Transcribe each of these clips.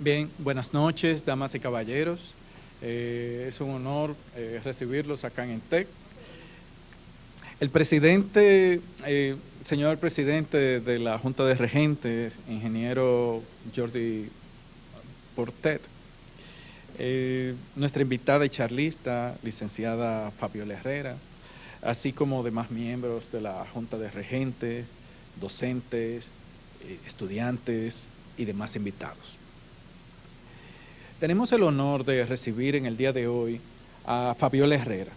Bien, buenas noches, damas y caballeros. Es un honor recibirlos acá en ENTEC. El presidente, señor presidente de la Junta de Regentes, ingeniero Jordi Portet, nuestra invitada y charlista, licenciada Fabiola Herrera, así como demás miembros de la Junta de Regentes, docentes, estudiantes y demás invitados. Tenemos el honor de recibir en el día de hoy a Fabiola Herrera,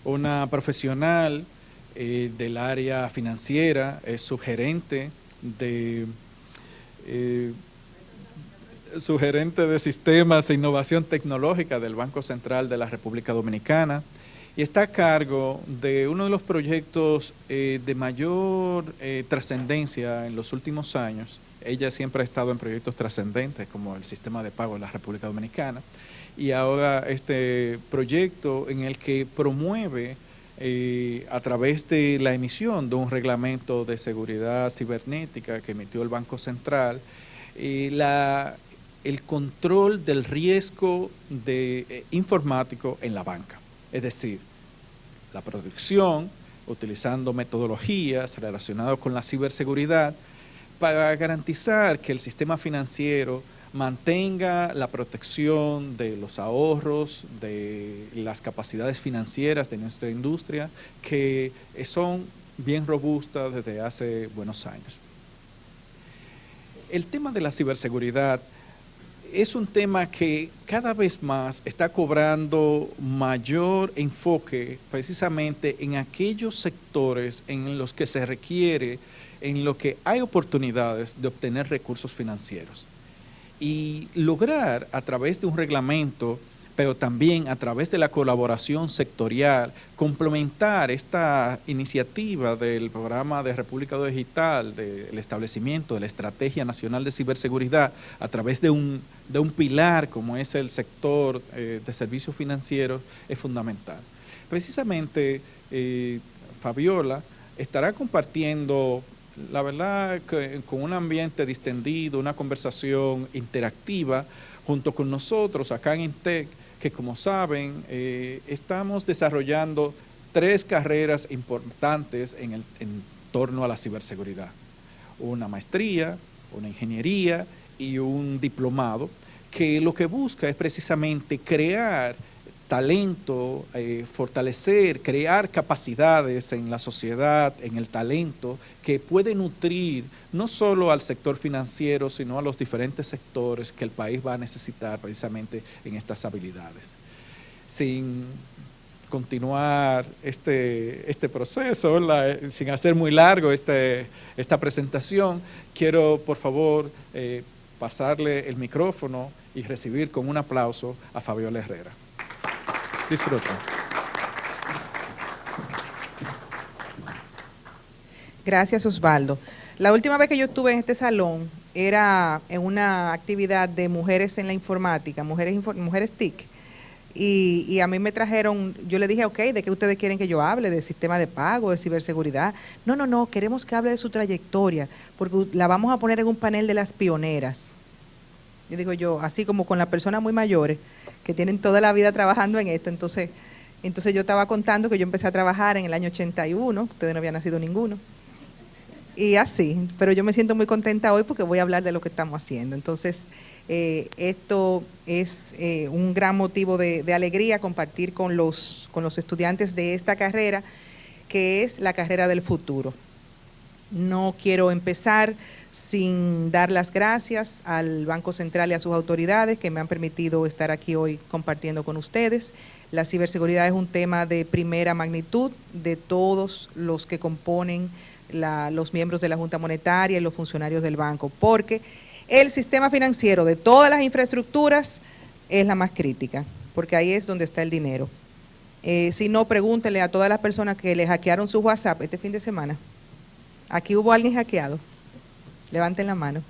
una profesional del área financiera, es subgerente de Sistemas e Innovación Tecnológica del Banco Central de la República Dominicana y está a cargo de uno de los proyectos de mayor trascendencia en los últimos años. Ella siempre ha estado en proyectos trascendentes como el sistema de pago de la República Dominicana y ahora este proyecto en el que promueve a través de la emisión de un reglamento de seguridad cibernética que emitió el Banco Central, el control del riesgo informático en la banca. Es decir, la protección, utilizando metodologías relacionadas con la ciberseguridad para garantizar que el sistema financiero mantenga la protección de los ahorros, de las capacidades financieras de nuestra industria, que son bien robustas desde hace buenos años. El tema de la ciberseguridad es un tema que cada vez más está cobrando mayor enfoque precisamente en aquellos sectores en los que se requiere, en los que hay oportunidades de obtener recursos financieros. Y lograr a través de un reglamento, pero también a través de la colaboración sectorial, complementar esta iniciativa del programa de República Digital, del establecimiento de la Estrategia Nacional de Ciberseguridad, a través de un pilar como es el sector de servicios financieros, es fundamental. Precisamente, Fabiola estará compartiendo, la verdad, con un ambiente distendido, una conversación interactiva, junto con nosotros acá en ENTEC, que como saben, estamos desarrollando 3 carreras importantes en torno a la ciberseguridad. Una maestría, una ingeniería y un diplomado, que lo que busca es precisamente crear talento, fortalecer, crear capacidades en la sociedad, en el talento, que puede nutrir no solo al sector financiero, sino a los diferentes sectores que el país va a necesitar precisamente en estas habilidades. Sin continuar este proceso, ¿verdad? Sin hacer muy largo esta presentación, quiero por favor pasarle el micrófono y recibir con un aplauso a Fabiola Herrera. Disfruten. Gracias, Osvaldo. La última vez que yo estuve en este salón era en una actividad de mujeres en la informática, mujeres TIC, y a mí me trajeron, yo le dije, ok, ¿de qué ustedes quieren que yo hable? ¿De sistema de pago, de ciberseguridad? No, queremos que hable de su trayectoria, porque la vamos a poner en un panel de las pioneras. Y digo yo, así como con las personas muy mayores, que tienen toda la vida trabajando en esto. Entonces yo estaba contando que yo empecé a trabajar en el año 81, ustedes no habían nacido ninguno, y así, pero yo me siento muy contenta hoy porque voy a hablar de lo que estamos haciendo. Entonces, esto es un gran motivo de alegría compartir con los estudiantes de esta carrera, que es la carrera del futuro. No quiero empezar sin dar las gracias al Banco Central y a sus autoridades que me han permitido estar aquí hoy compartiendo con ustedes. La ciberseguridad es un tema de primera magnitud de todos los que componen los miembros de la Junta Monetaria y los funcionarios del banco, porque el sistema financiero de todas las infraestructuras es la más crítica, porque ahí es donde está el dinero. Si no, pregúntenle a todas las personas que le hackearon su WhatsApp este fin de semana. ¿Aquí hubo alguien hackeado? Levanten la mano.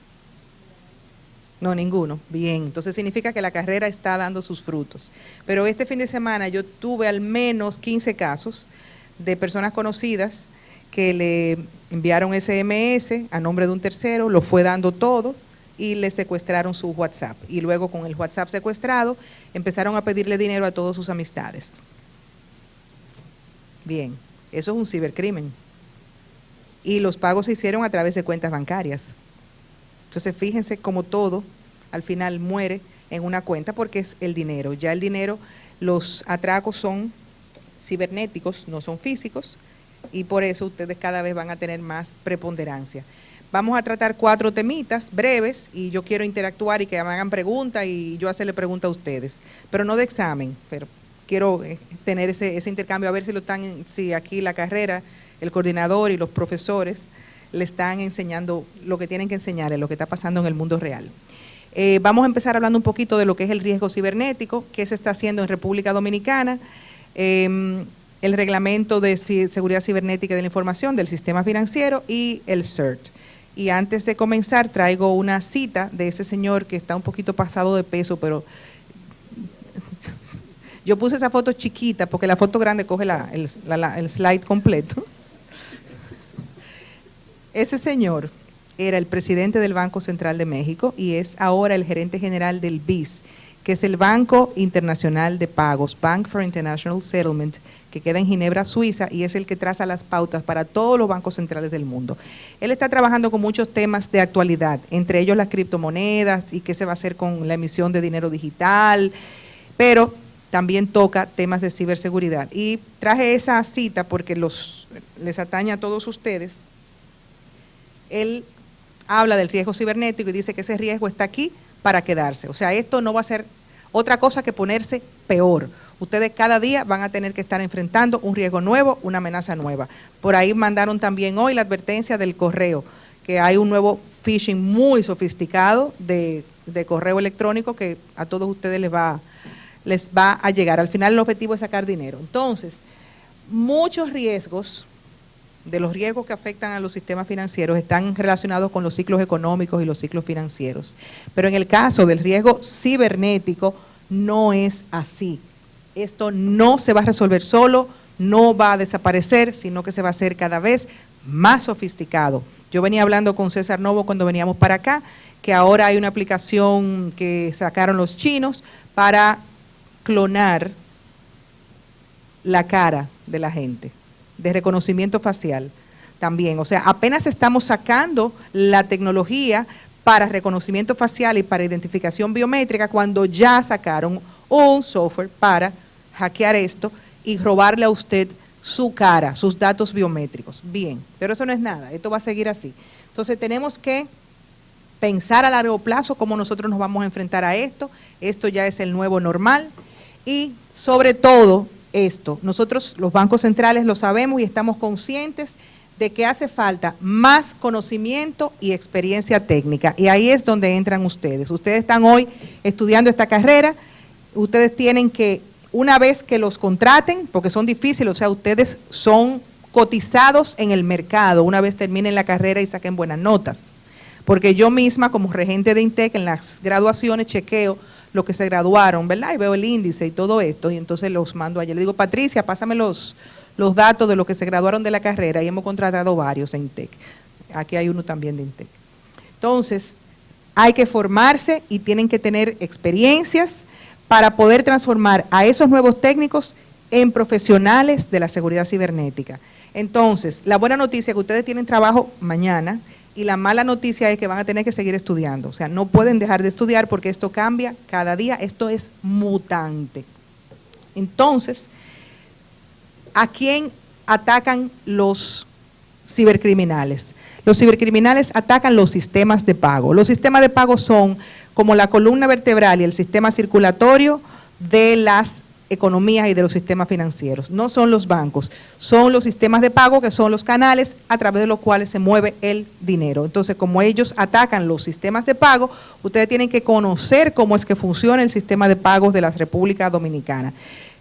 No, ninguno. Bien, entonces significa que la carrera está dando sus frutos. Pero este fin de semana yo tuve al menos 15 casos de personas conocidas que le enviaron SMS a nombre de un tercero, lo fue dando todo, y le secuestraron su WhatsApp. Y luego con el WhatsApp secuestrado empezaron a pedirle dinero a todas sus amistades. Bien, eso es un cibercrimen. Y los pagos se hicieron a través de cuentas bancarias. Entonces fíjense cómo todo al final muere en una cuenta porque es el dinero. Ya el dinero, los atracos son cibernéticos, no son físicos, y por eso ustedes cada vez van a tener más preponderancia. Vamos a tratar 4 temitas breves y yo quiero interactuar y que me hagan preguntas y yo hacerle preguntas a ustedes, pero no de examen, pero quiero tener ese intercambio, a ver si aquí la carrera, el coordinador y los profesores le están enseñando lo que tienen que enseñarle, lo que está pasando en el mundo real. Vamos a empezar hablando un poquito de lo que es el riesgo cibernético, qué se está haciendo en República Dominicana, el reglamento de seguridad cibernética de la información del sistema financiero y el CERT. Y antes de comenzar traigo una cita de ese señor que está un poquito pasado de peso, pero yo puse esa foto chiquita porque la foto grande coge el slide completo. Ese señor era el presidente del Banco Central de México y es ahora el gerente general del BIS, que es el Banco Internacional de Pagos, Bank for International Settlement, que queda en Ginebra, Suiza, y es el que traza las pautas para todos los bancos centrales del mundo. Él está trabajando con muchos temas de actualidad, entre ellos las criptomonedas y qué se va a hacer con la emisión de dinero digital, pero también toca temas de ciberseguridad. Y traje esa cita porque les atañe a todos ustedes. Él habla del riesgo cibernético y dice que ese riesgo está aquí para quedarse. O sea, esto no va a ser otra cosa que ponerse peor. Ustedes cada día van a tener que estar enfrentando un riesgo nuevo, una amenaza nueva. Por ahí mandaron también hoy la advertencia del correo, que hay un nuevo phishing muy sofisticado de correo electrónico que a todos ustedes les va a llegar. Al final el objetivo es sacar dinero. Entonces, muchos riesgos de los riesgos que afectan a los sistemas financieros están relacionados con los ciclos económicos y los ciclos financieros. Pero en el caso del riesgo cibernético no es así. Esto no se va a resolver solo, no va a desaparecer, sino que se va a hacer cada vez más sofisticado. Yo venía hablando con César Novo cuando veníamos para acá, que ahora hay una aplicación que sacaron los chinos para clonar la cara de la gente, de reconocimiento facial también. O sea, apenas estamos sacando la tecnología para reconocimiento facial y para identificación biométrica cuando ya sacaron un software para hackear esto y robarle a usted su cara, sus datos biométricos. Bien, pero eso no es nada, esto va a seguir así. Entonces tenemos que pensar a largo plazo cómo nosotros nos vamos a enfrentar a esto. Esto ya es el nuevo normal y sobre todo esto, nosotros los bancos centrales lo sabemos y estamos conscientes de que hace falta más conocimiento y experiencia técnica. Y ahí es donde entran ustedes. Ustedes están hoy estudiando esta carrera, ustedes tienen que, una vez que los contraten, porque son difíciles, o sea, ustedes son cotizados en el mercado una vez terminen la carrera y saquen buenas notas. Porque yo misma, como regente de INTEC, en las graduaciones chequeo lo que se graduaron, ¿verdad? Y veo el índice y todo esto, y entonces los mando allá. Le digo, Patricia, pásame los datos de los que se graduaron de la carrera, y hemos contratado varios en INTEC. Aquí hay uno también de INTEC. Entonces, hay que formarse y tienen que tener experiencias para poder transformar a esos nuevos técnicos en profesionales de la seguridad cibernética. Entonces, la buena noticia es que ustedes tienen trabajo mañana, y la mala noticia es que van a tener que seguir estudiando. O sea, no pueden dejar de estudiar porque esto cambia cada día, esto es mutante. Entonces, ¿a quién atacan los cibercriminales? Los cibercriminales atacan los sistemas de pago. Los sistemas de pago son como la columna vertebral y el sistema circulatorio de las economías y de los sistemas financieros. No son los bancos, son los sistemas de pago, que son los canales a través de los cuales se mueve el dinero. Entonces, como ellos atacan los sistemas de pago, ustedes tienen que conocer cómo es que funciona el sistema de pagos de la República Dominicana.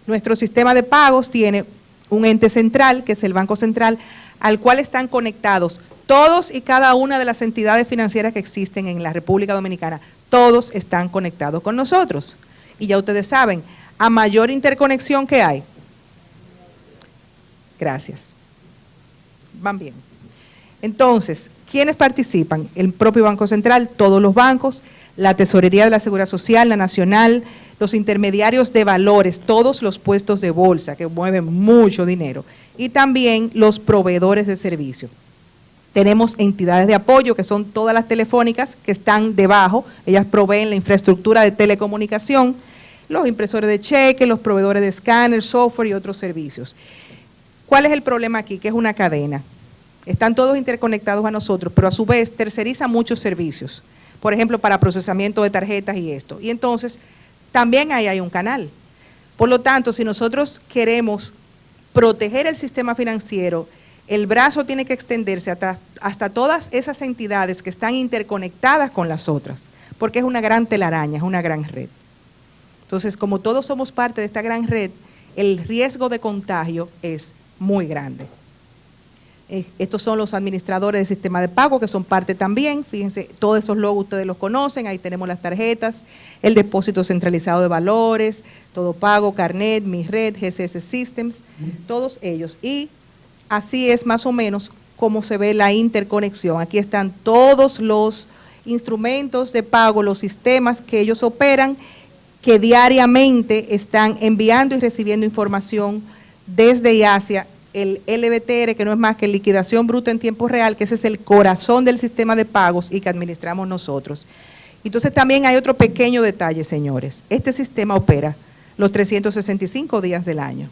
Nuestro sistema de pagos tiene un ente central, que es el Banco Central, al cual están conectados todos y cada una de las entidades financieras que existen en la República Dominicana. Todos están conectados con nosotros. Y ya ustedes saben, a mayor interconexión que hay. Gracias. Van bien. Entonces, ¿quiénes participan? El propio Banco Central, todos los bancos, la Tesorería de la Seguridad Social, la Nacional, los intermediarios de valores, todos los puestos de bolsa que mueven mucho dinero, y también los proveedores de servicios. Tenemos entidades de apoyo, que son todas las telefónicas que están debajo, ellas proveen la infraestructura de telecomunicación, los impresores de cheque, los proveedores de escáner, software y otros servicios. ¿Cuál es el problema aquí? Que es una cadena. Están todos interconectados a nosotros, pero a su vez tercerizan muchos servicios, por ejemplo, para procesamiento de tarjetas y esto. Y entonces, también ahí hay un canal. Por lo tanto, si nosotros queremos proteger el sistema financiero, el brazo tiene que extenderse hasta todas esas entidades que están interconectadas con las otras, porque es una gran telaraña, es una gran red. Entonces, como todos somos parte de esta gran red, el riesgo de contagio es muy grande. Estos son los administradores del sistema de pago, que son parte también. Fíjense, todos esos logos ustedes los conocen. Ahí tenemos las tarjetas, el depósito centralizado de valores, Todo Pago, Carnet, Mi Red, GCS Systems, todos ellos. Y así es más o menos como se ve la interconexión. Aquí están todos los instrumentos de pago, los sistemas que ellos operan, que diariamente están enviando y recibiendo información desde y hacia el LBTR, que no es más que liquidación bruta en tiempo real, que ese es el corazón del sistema de pagos y que administramos nosotros. Entonces también hay otro pequeño detalle, señores. Este sistema opera los 365 días del año.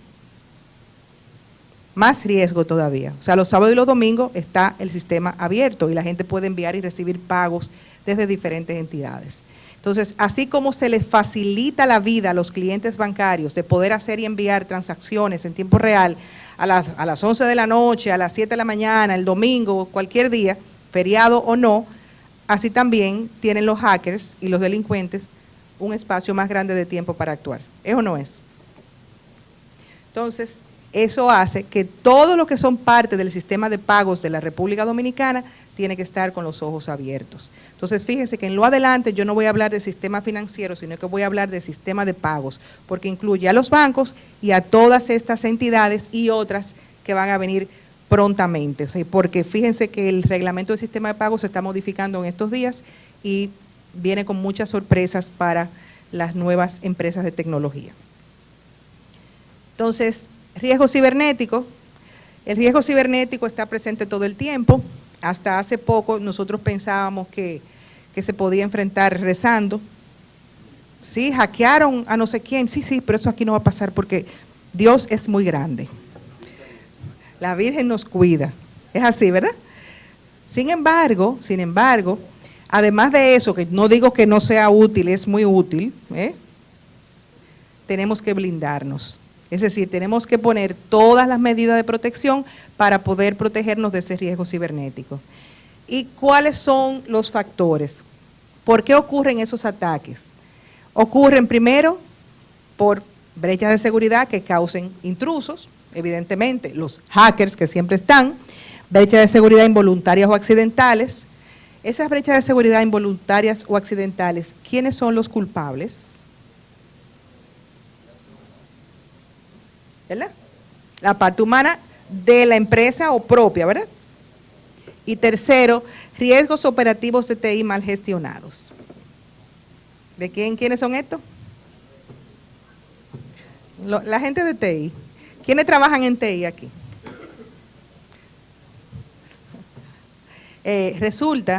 Más riesgo todavía. O sea, los sábados y los domingos está el sistema abierto y la gente puede enviar y recibir pagos desde diferentes entidades. Entonces, así como se les facilita la vida a los clientes bancarios de poder hacer y enviar transacciones en tiempo real a las 11 de la noche, a las 7 de la mañana, el domingo, cualquier día, feriado o no, así también tienen los hackers y los delincuentes un espacio más grande de tiempo para actuar. ¿Es o no es? Entonces, eso hace que todos los que son parte del sistema de pagos de la República Dominicana tiene que estar con los ojos abiertos. Entonces, fíjense que en lo adelante yo no voy a hablar de sistema financiero, sino que voy a hablar de sistema de pagos, porque incluye a los bancos y a todas estas entidades y otras que van a venir prontamente. O sea, porque fíjense que el reglamento del sistema de pagos se está modificando en estos días y viene con muchas sorpresas para las nuevas empresas de tecnología. Entonces, riesgo cibernético. El riesgo cibernético está presente todo el tiempo. Hasta hace poco nosotros pensábamos que se podía enfrentar rezando. Sí, hackearon a no sé quién. Sí, pero eso aquí no va a pasar porque Dios es muy grande. La Virgen nos cuida. Es así, ¿verdad? Sin embargo, además de eso, que no digo que no sea útil, es muy útil, tenemos que blindarnos. Es decir, tenemos que poner todas las medidas de protección para poder protegernos de ese riesgo cibernético. ¿Y cuáles son los factores? ¿Por qué ocurren esos ataques? Ocurren primero por brechas de seguridad que causen intrusos, evidentemente, los hackers que siempre están, brechas de seguridad involuntarias o accidentales. Esas brechas de seguridad involuntarias o accidentales, ¿quiénes son los culpables? ¿Verdad? La parte humana de la empresa o propia, ¿verdad? Y tercero, riesgos operativos de TI mal gestionados. ¿De quiénes son estos? La gente de TI. ¿Quiénes trabajan en TI aquí?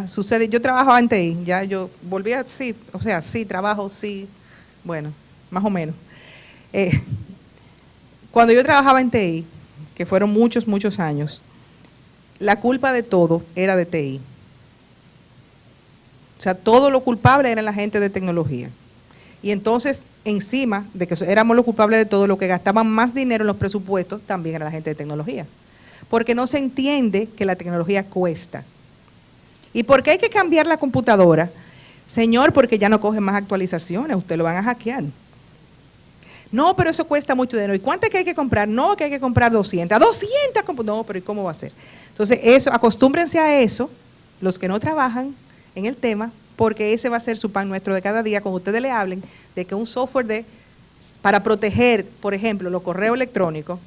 Sucede, yo trabajaba en TI, ya yo volví a, sí, o sea, sí, trabajo, sí, bueno, más o menos. Cuando yo trabajaba en TI, que fueron muchos años, la culpa de todo era de TI. O sea, todo lo culpable era la gente de tecnología. Y entonces, encima de que éramos los culpables de todo, lo que gastaban más dinero en los presupuestos también era la gente de tecnología. Porque no se entiende que la tecnología cuesta. ¿Y por qué hay que cambiar la computadora? Señor, porque ya no cogen más actualizaciones, usted lo van a hackear. No, pero eso cuesta mucho dinero. ¿Y cuánto es que hay que comprar? No, que hay que comprar 200. ¡200! No, pero ¿y cómo va a ser? Entonces, acostúmbrense a eso, los que no trabajan en el tema, porque ese va a ser su pan nuestro de cada día, cuando ustedes le hablen de que un software para proteger, por ejemplo, los correos electrónicos,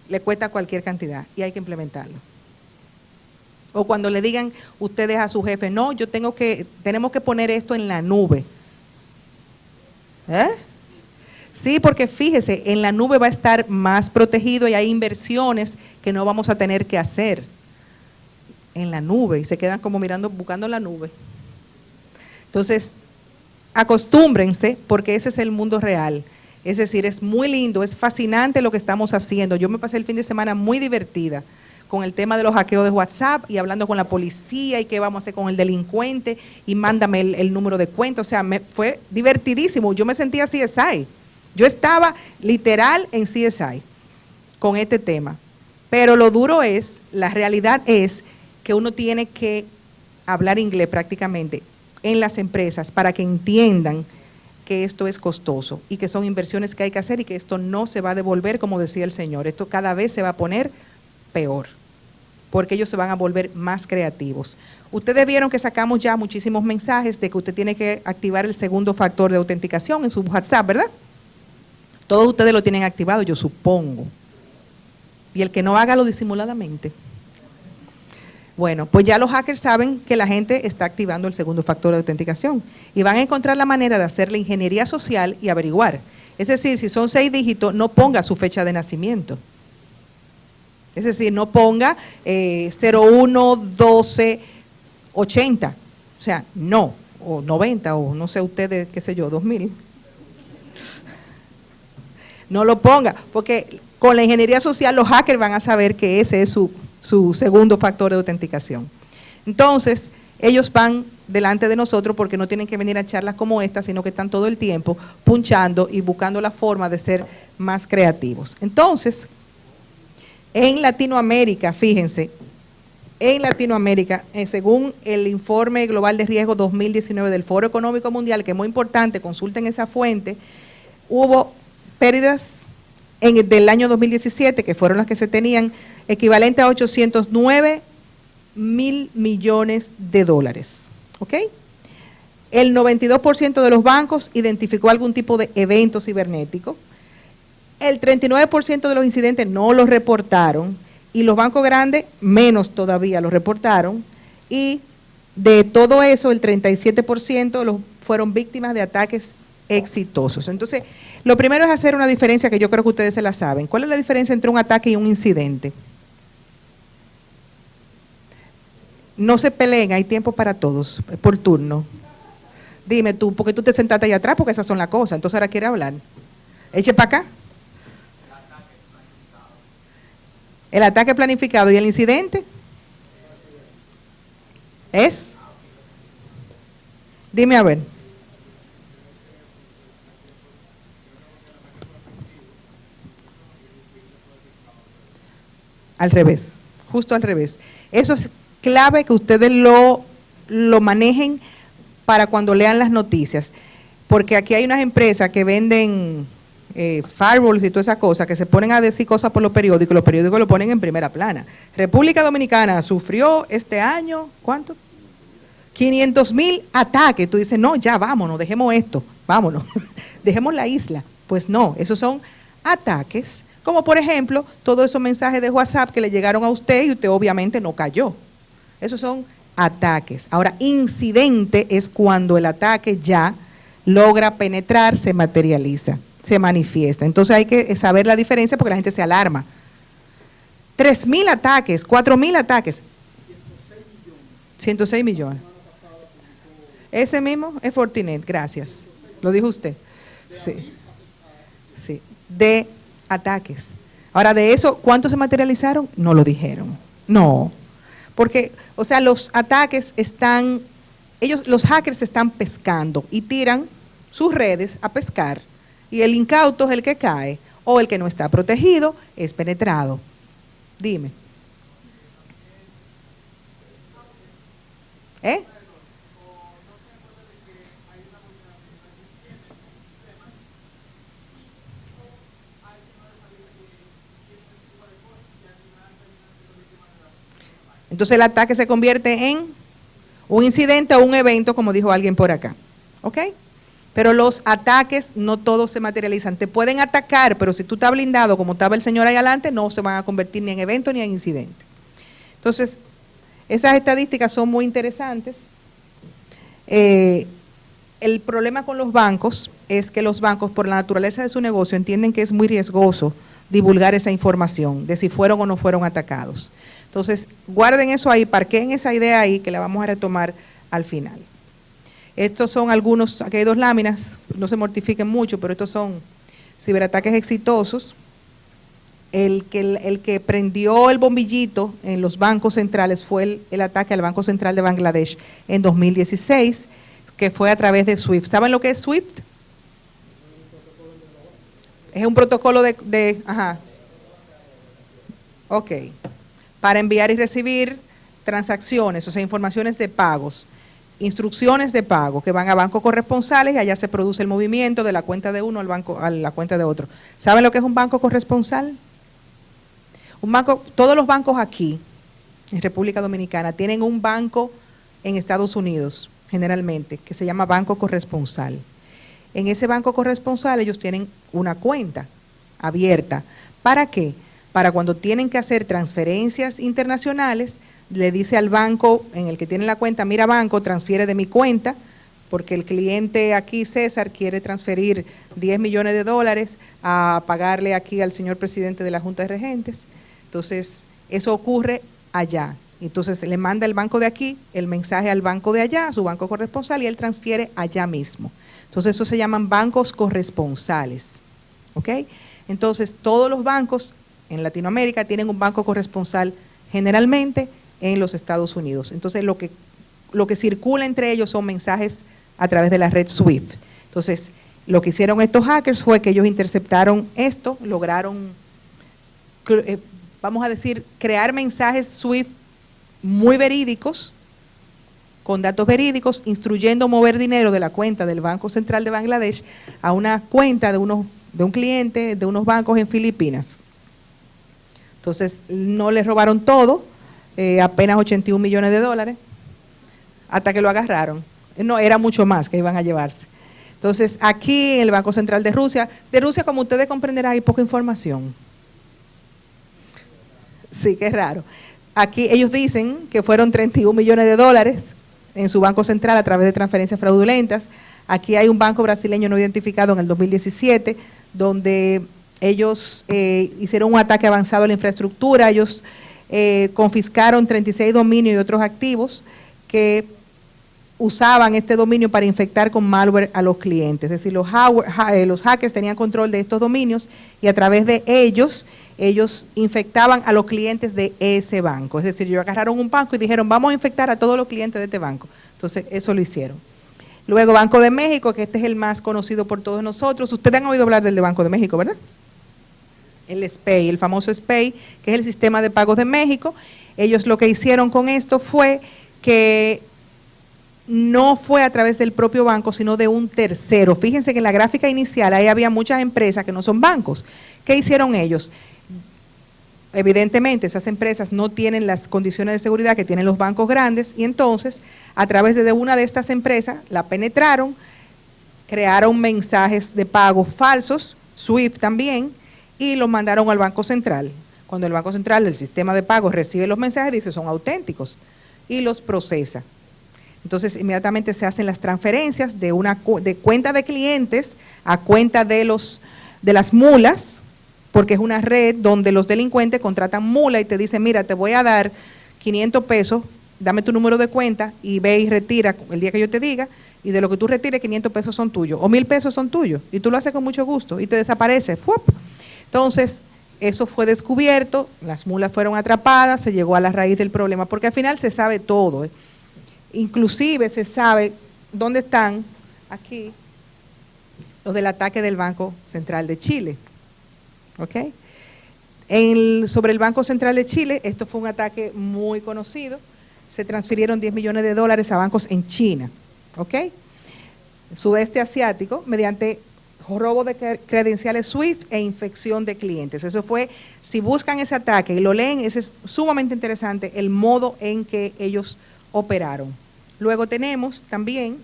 le cuesta cualquier cantidad y hay que implementarlo. O cuando le digan ustedes a su jefe, no, tenemos que poner esto en la nube. ¿Eh? Sí, porque fíjese, en la nube va a estar más protegido y hay inversiones que no vamos a tener que hacer en la nube y se quedan como buscando la nube. Entonces, acostúmbrense porque ese es el mundo real. Es decir, es muy lindo, es fascinante lo que estamos haciendo. Yo me pasé el fin de semana muy divertida con el tema de los hackeos de WhatsApp y hablando con la policía y qué vamos a hacer con el delincuente y mándame el número de cuenta. O sea, fue divertidísimo. Yo me sentía CSI. Yo estaba literal en CSI con este tema. Pero lo duro es, la realidad es que uno tiene que hablar inglés prácticamente en las empresas para que entiendan que esto es costoso y que son inversiones que hay que hacer y que esto no se va a devolver, como decía el señor. Esto cada vez se va a poner peor, porque ellos se van a volver más creativos. Ustedes vieron que sacamos ya muchísimos mensajes de que usted tiene que activar el segundo factor de autenticación en su WhatsApp, ¿verdad? Todos ustedes lo tienen activado, yo supongo. Y el que no, hágalo disimuladamente. Bueno, pues ya los hackers saben que la gente está activando el segundo factor de autenticación y van a encontrar la manera de hacer la ingeniería social y averiguar. Es decir, si son 6 dígitos, no ponga su fecha de nacimiento. Es decir, no ponga 01, 12, 80. O sea, no, o 90, o no sé ustedes, qué sé yo, 2000. No lo ponga, porque con la ingeniería social los hackers van a saber que ese es su segundo factor de autenticación. Entonces, ellos van delante de nosotros porque no tienen que venir a charlas como esta, sino que están todo el tiempo punchando y buscando la forma de ser más creativos. Entonces, en Latinoamérica, fíjense, en Latinoamérica, según el informe global de riesgo 2019 del Foro Económico Mundial, que es muy importante, consulten esa fuente, hubo pérdidas del año 2017, que fueron las que se tenían, equivalente a 809 mil millones de dólares. ¿Ok? El 92% de los bancos identificó algún tipo de evento cibernético. El 39% de los incidentes no los reportaron y los bancos grandes menos todavía los reportaron. Y de todo eso, el 37% fueron víctimas de ataques exitosos. Entonces, lo primero es hacer una diferencia que yo creo que ustedes se la saben. ¿Cuál es la diferencia entre un ataque y un incidente? No se peleen, hay tiempo para todos, por turno. Dime tú, porque tú te sentaste allá atrás, porque esas son las cosas. Entonces ahora quiere hablar. Eche para acá. El ataque planificado y el incidente es. Dime a ver. Al revés, justo al revés. Eso es clave que ustedes lo manejen para cuando lean las noticias, porque aquí hay unas empresas que venden firewalls y toda esa cosa, que se ponen a decir cosas por los periódicos lo ponen en primera plana. República Dominicana sufrió este año, ¿cuánto? 500,000 ataques. Tú dices, no, ya vámonos, dejemos esto, vámonos, dejemos la isla. Pues no, esos son ataques, como por ejemplo, todos esos mensajes de WhatsApp que le llegaron a usted y usted obviamente no cayó. Esos son ataques. Ahora, incidente es cuando el ataque ya logra penetrar, se materializa, se manifiesta. Entonces hay que saber la diferencia porque la gente se alarma. 3,000 ataques, 4,000 ataques. 106 millones. Ese mismo es Fortinet, gracias. Lo dijo usted. Sí. Sí. De ataques. Ahora, de eso, ¿cuántos se materializaron? No lo dijeron. No. Porque, o sea, los ataques están, los hackers están pescando y tiran sus redes a pescar. Y el incauto es el que cae, o el que no está protegido es penetrado. Dime. ¿Eh? Entonces el ataque se convierte en un incidente o un evento, como dijo alguien por acá. ¿Ok? Pero los ataques no todos se materializan. Te pueden atacar, pero si tú estás blindado, como estaba el señor ahí adelante, no se van a convertir ni en evento ni en incidente. Entonces, Esas estadísticas son muy interesantes. El problema con los bancos es que los bancos, por la naturaleza de su negocio, entienden que es muy riesgoso divulgar esa información de si fueron o no fueron atacados. Entonces, guarden eso ahí, parqueen esa idea ahí, que la vamos a retomar al final. Estos son algunos, aquí hay 2 láminas, no se mortifiquen mucho, pero estos son ciberataques exitosos. El que prendió el bombillito en los bancos centrales fue el ataque al Banco Central de Bangladesh en 2016, que fue a través de SWIFT. ¿Saben lo que es SWIFT? Es un protocolo ajá. Ok. Para enviar y recibir transacciones, o sea, informaciones de pagos, instrucciones de pago que van a bancos corresponsales y allá se produce el movimiento de la cuenta de uno al banco, a la cuenta de otro. ¿Saben lo que es un banco corresponsal? Un banco, todos los bancos aquí, en República Dominicana, tienen un banco en Estados Unidos, generalmente, que se llama banco corresponsal. En ese banco corresponsal ellos tienen una cuenta abierta. ¿Para qué? Para cuando tienen que hacer transferencias internacionales, le dice al banco en el que tiene la cuenta, mira banco, transfiere de mi cuenta, porque el cliente aquí, César, quiere transferir 10 millones de dólares a pagarle aquí al señor presidente de la Junta de Regentes. Entonces, eso ocurre allá. Entonces, le manda el banco de aquí el mensaje al banco de allá, a su banco corresponsal, y él transfiere allá mismo. Entonces, eso se llaman bancos corresponsales. ¿Ok? Entonces, todos los bancos en Latinoamérica tienen un banco corresponsal generalmente en los Estados Unidos. Entonces, lo que circula entre ellos son mensajes a través de la red SWIFT. Entonces, lo que hicieron estos hackers fue que ellos interceptaron esto, lograron, vamos a decir, crear mensajes SWIFT muy verídicos, con datos verídicos, instruyendo mover dinero de la cuenta del Banco Central de Bangladesh a una cuenta de un cliente de unos bancos en Filipinas. Entonces, no les robaron todo, apenas 81 millones de dólares, hasta que lo agarraron. No, era mucho más que iban a llevarse. Entonces, aquí en el Banco Central de Rusia, como ustedes comprenderán, hay poca información. Sí, qué raro. Aquí ellos dicen que fueron 31 millones de dólares en su banco central a través de transferencias fraudulentas. Aquí hay un banco brasileño no identificado en el 2017, donde ellos hicieron un ataque avanzado a la infraestructura. Ellos confiscaron 36 dominios y otros activos que usaban este dominio para infectar con malware a los clientes. Es decir, los hackers tenían control de estos dominios y a través de ellos infectaban a los clientes de ese banco. Es decir, ellos agarraron un banco y dijeron, vamos a infectar a todos los clientes de este banco. Entonces, eso lo hicieron. Luego, Banco de México, que este es el más conocido por todos nosotros. Ustedes han oído hablar del de Banco de México, ¿verdad? El SPEI, el famoso SPEI, que es el sistema de pagos de México. Ellos lo que hicieron con esto fue que no fue a través del propio banco, sino de un tercero. Fíjense que en la gráfica inicial ahí había muchas empresas que no son bancos. ¿Qué hicieron ellos? Evidentemente, esas empresas no tienen las condiciones de seguridad que tienen los bancos grandes y entonces, a través de una de estas empresas, la penetraron, crearon mensajes de pago falsos, SWIFT también, y los mandaron al Banco Central. Cuando el Banco Central, el sistema de pago, recibe los mensajes, dice son auténticos y los procesa. Entonces, inmediatamente se hacen las transferencias de cuenta de clientes a cuenta de las mulas, porque es una red donde los delincuentes contratan mula y te dicen, mira, te voy a dar 500 pesos, dame tu número de cuenta y ve y retira el día que yo te diga, y de lo que tú retires, 500 pesos son tuyos, o 1,000 pesos son tuyos, y tú lo haces con mucho gusto, y te desaparece. ¡Fuop! Entonces, eso fue descubierto, las mulas fueron atrapadas, se llegó a la raíz del problema, porque al final se sabe todo, Inclusive se sabe dónde están, aquí, los del ataque del Banco Central de Chile. ¿Ok? Sobre el Banco Central de Chile, esto fue un ataque muy conocido, se transfirieron 10 millones de dólares a bancos en China, ¿ok? Sudeste asiático, mediante robo de credenciales SWIFT e infección de clientes. Eso fue, si buscan ese ataque y lo leen, ese es sumamente interesante, el modo en que ellos operaron. Luego tenemos también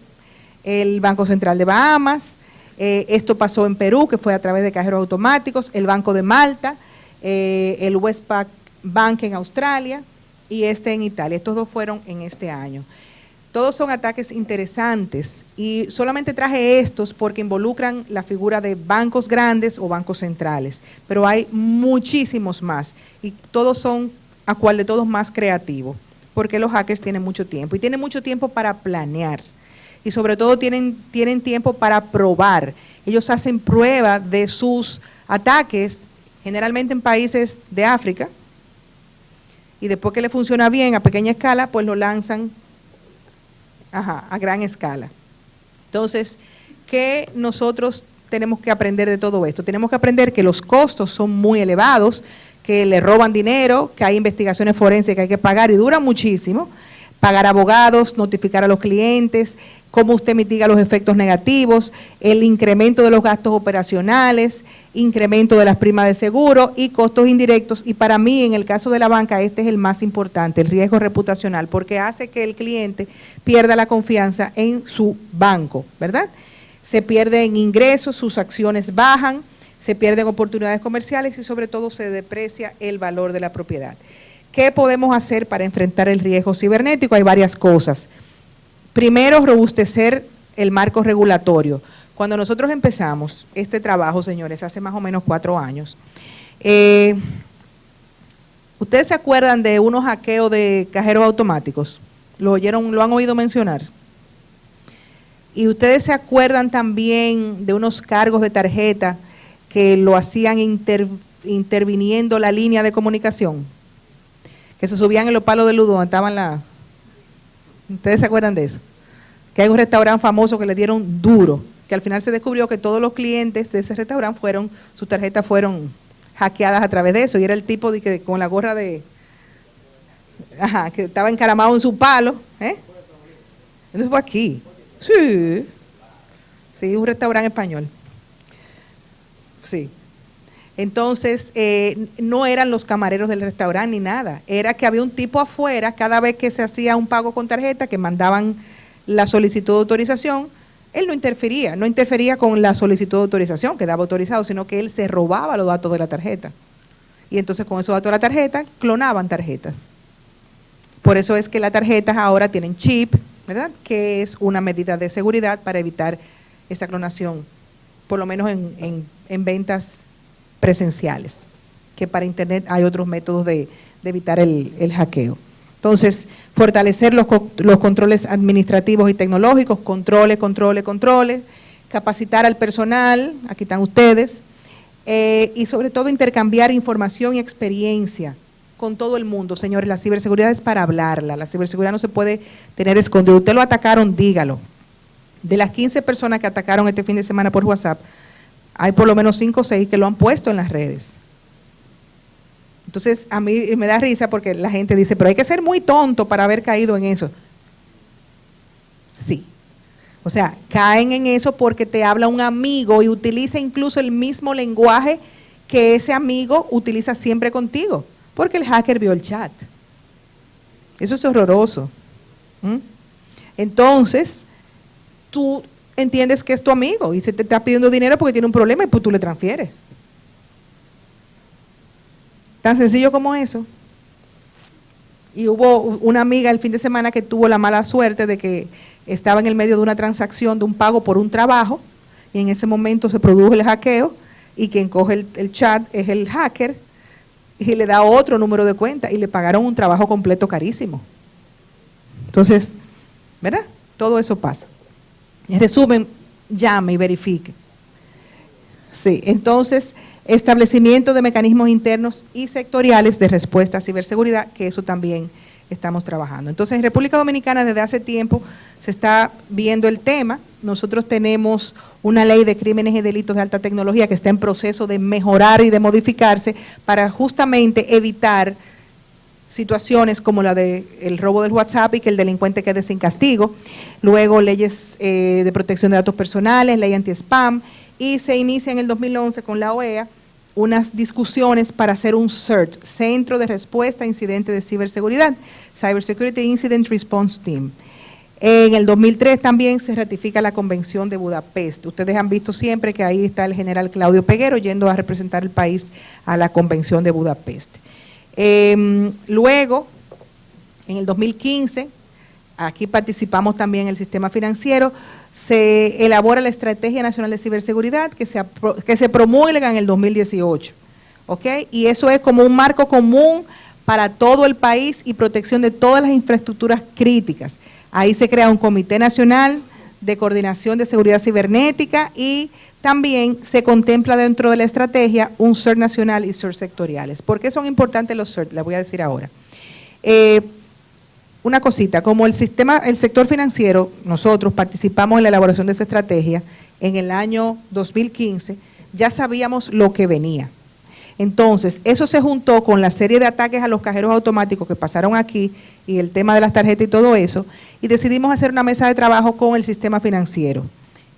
el Banco Central de Bahamas. Esto pasó en Perú, que fue a través de cajeros automáticos, el Banco de Malta, el Westpac Bank en Australia, y este en Italia. Estos dos fueron en este año. Todos son ataques interesantes y solamente traje estos porque involucran la figura de bancos grandes o bancos centrales, pero hay muchísimos más y todos son, a cual de todos, más creativos, porque los hackers tienen mucho tiempo y tienen mucho tiempo para planear y sobre todo tienen tiempo para probar. Ellos hacen prueba de sus ataques, generalmente en países de África, y después que le funciona bien a pequeña escala, pues lo lanzan a gran escala. Entonces, ¿qué nosotros tenemos que aprender de todo esto? Tenemos que aprender que los costos son muy elevados, que le roban dinero, que hay investigaciones forenses que hay que pagar y duran muchísimo, pagar abogados, notificar a los clientes, cómo usted mitiga los efectos negativos, el incremento de los gastos operacionales, incremento de las primas de seguro y costos indirectos. Y para mí, en el caso de la banca, este es el más importante, el riesgo reputacional, porque hace que el cliente pierda la confianza en su banco, ¿verdad? Se pierden ingresos, sus acciones bajan, se pierden oportunidades comerciales y sobre todo se deprecia el valor de la propiedad. ¿Qué podemos hacer para enfrentar el riesgo cibernético? Hay varias cosas. Primero, robustecer el marco regulatorio. Cuando nosotros empezamos este trabajo, señores, hace más o menos 4 años, ¿ustedes se acuerdan de unos hackeos de cajeros automáticos? ¿Lo han oído mencionar? Y ustedes se acuerdan también de unos cargos de tarjeta que lo hacían interviniendo la línea de comunicación, que se subían en los palos de luz donde estaban la... ¿Ustedes se acuerdan de eso? Que hay un restaurante famoso que le dieron duro, que al final se descubrió que todos los clientes de ese restaurante sus tarjetas fueron hackeadas a través de eso, y era el tipo de que con la gorra de... que estaba encaramado en su palo, Eso fue aquí. Sí, un restaurante español. Sí. Entonces, no eran los camareros del restaurante ni nada, era que había un tipo afuera, cada vez que se hacía un pago con tarjeta, que mandaban la solicitud de autorización, él no interfería con la solicitud de autorización, quedaba autorizado, sino que él se robaba los datos de la tarjeta. Y entonces con esos datos de la tarjeta, clonaban tarjetas. Por eso es que las tarjetas ahora tienen chip, ¿verdad? Que es una medida de seguridad para evitar esa clonación, por lo menos en ventas presenciales, que para internet hay otros métodos de evitar el hackeo. Entonces, fortalecer los controles administrativos y tecnológicos, controles, capacitar al personal, aquí están ustedes, y sobre todo intercambiar información y experiencia con todo el mundo. Señores, la ciberseguridad es para hablarla, la ciberseguridad no se puede tener escondido. Usted lo atacaron, dígalo. De las 15 personas que atacaron este fin de semana por WhatsApp, hay por lo menos 5 o 6 que lo han puesto en las redes. Entonces, a mí me da risa porque la gente dice, pero hay que ser muy tonto para haber caído en eso. Sí. O sea, caen en eso porque te habla un amigo y utiliza incluso el mismo lenguaje que ese amigo utiliza siempre contigo, porque el hacker vio el chat. Eso es horroroso. Entonces, tú entiendes que es tu amigo y se te está pidiendo dinero porque tiene un problema y pues tú le transfieres. Tan sencillo como eso. Y hubo una amiga el fin de semana que tuvo la mala suerte de que estaba en el medio de una transacción de un pago por un trabajo y en ese momento se produjo el hackeo y quien coge el chat es el hacker y le da otro número de cuenta y le pagaron un trabajo completo carísimo. Entonces, ¿verdad? Todo eso pasa. En resumen, llame y verifique. Sí, entonces, establecimiento de mecanismos internos y sectoriales de respuesta a ciberseguridad, que eso también estamos trabajando. Entonces, en República Dominicana desde hace tiempo se está viendo el tema. Nosotros tenemos una ley de crímenes y delitos de alta tecnología que está en proceso de mejorar y de modificarse para justamente evitar situaciones como la del robo del WhatsApp y que el delincuente quede sin castigo. Luego leyes de protección de datos personales, ley anti-spam, y se inicia en el 2011 con la OEA unas discusiones para hacer un CERT, Centro de Respuesta a Incidentes de Ciberseguridad, Cybersecurity Incident Response Team. En el 2003 también se ratifica la Convención de Budapest. Ustedes han visto siempre que ahí está el general Claudio Peguero yendo a representar el país a la Convención de Budapest. Luego En el 2015, aquí participamos también en el sistema financiero, se elabora la Estrategia Nacional de Ciberseguridad que se promulga en el 2018. ¿Ok? Y eso es como un marco común para todo el país y protección de todas las infraestructuras críticas. Ahí se crea un Comité Nacional de Coordinación de Seguridad Cibernética y también se contempla dentro de la estrategia un CERT nacional y CERT sectoriales. ¿Por qué son importantes los CERT? Les voy a decir ahora. Una cosita, como el sector financiero, nosotros participamos en la elaboración de esa estrategia en el año 2015, ya sabíamos lo que venía. Entonces, eso se juntó con la serie de ataques a los cajeros automáticos que pasaron aquí y el tema de las tarjetas y todo eso, y decidimos hacer una mesa de trabajo con el sistema financiero,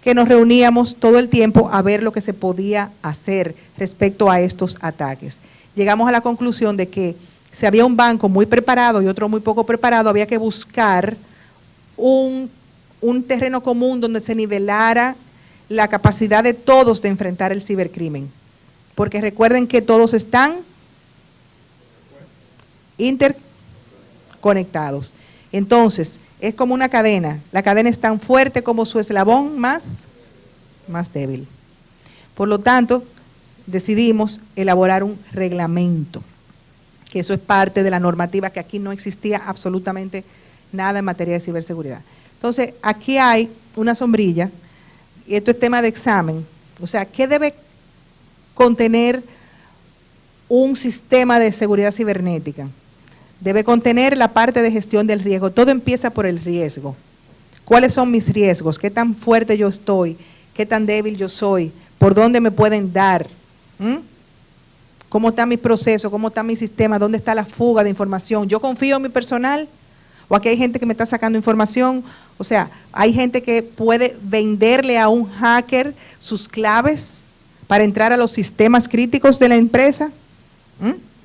que nos reuníamos todo el tiempo a ver lo que se podía hacer respecto a estos ataques. Llegamos a la conclusión de que si había un banco muy preparado y otro muy poco preparado, había que buscar un terreno común donde se nivelara la capacidad de todos de enfrentar el cibercrimen. Porque recuerden que todos están interconectados. Entonces, es como una cadena. La cadena es tan fuerte como su eslabón más débil. Por lo tanto, decidimos elaborar un reglamento, que eso es parte de la normativa, que aquí no existía absolutamente nada en materia de ciberseguridad. Entonces, aquí hay una sombrilla, y esto es tema de examen. O sea, ¿qué debe contener un sistema de seguridad cibernética? Debe contener la parte de gestión del riesgo. Todo empieza por el riesgo. ¿Cuáles son mis riesgos? ¿Qué tan fuerte yo estoy? ¿Qué tan débil yo soy? ¿Por dónde me pueden dar? ¿Cómo está mi proceso? ¿Cómo está mi sistema? ¿Dónde está la fuga de información? ¿Yo confío en mi personal? ¿O aquí hay gente que me está sacando información? O sea, hay gente que puede venderle a un hacker sus claves para entrar a los sistemas críticos de la empresa.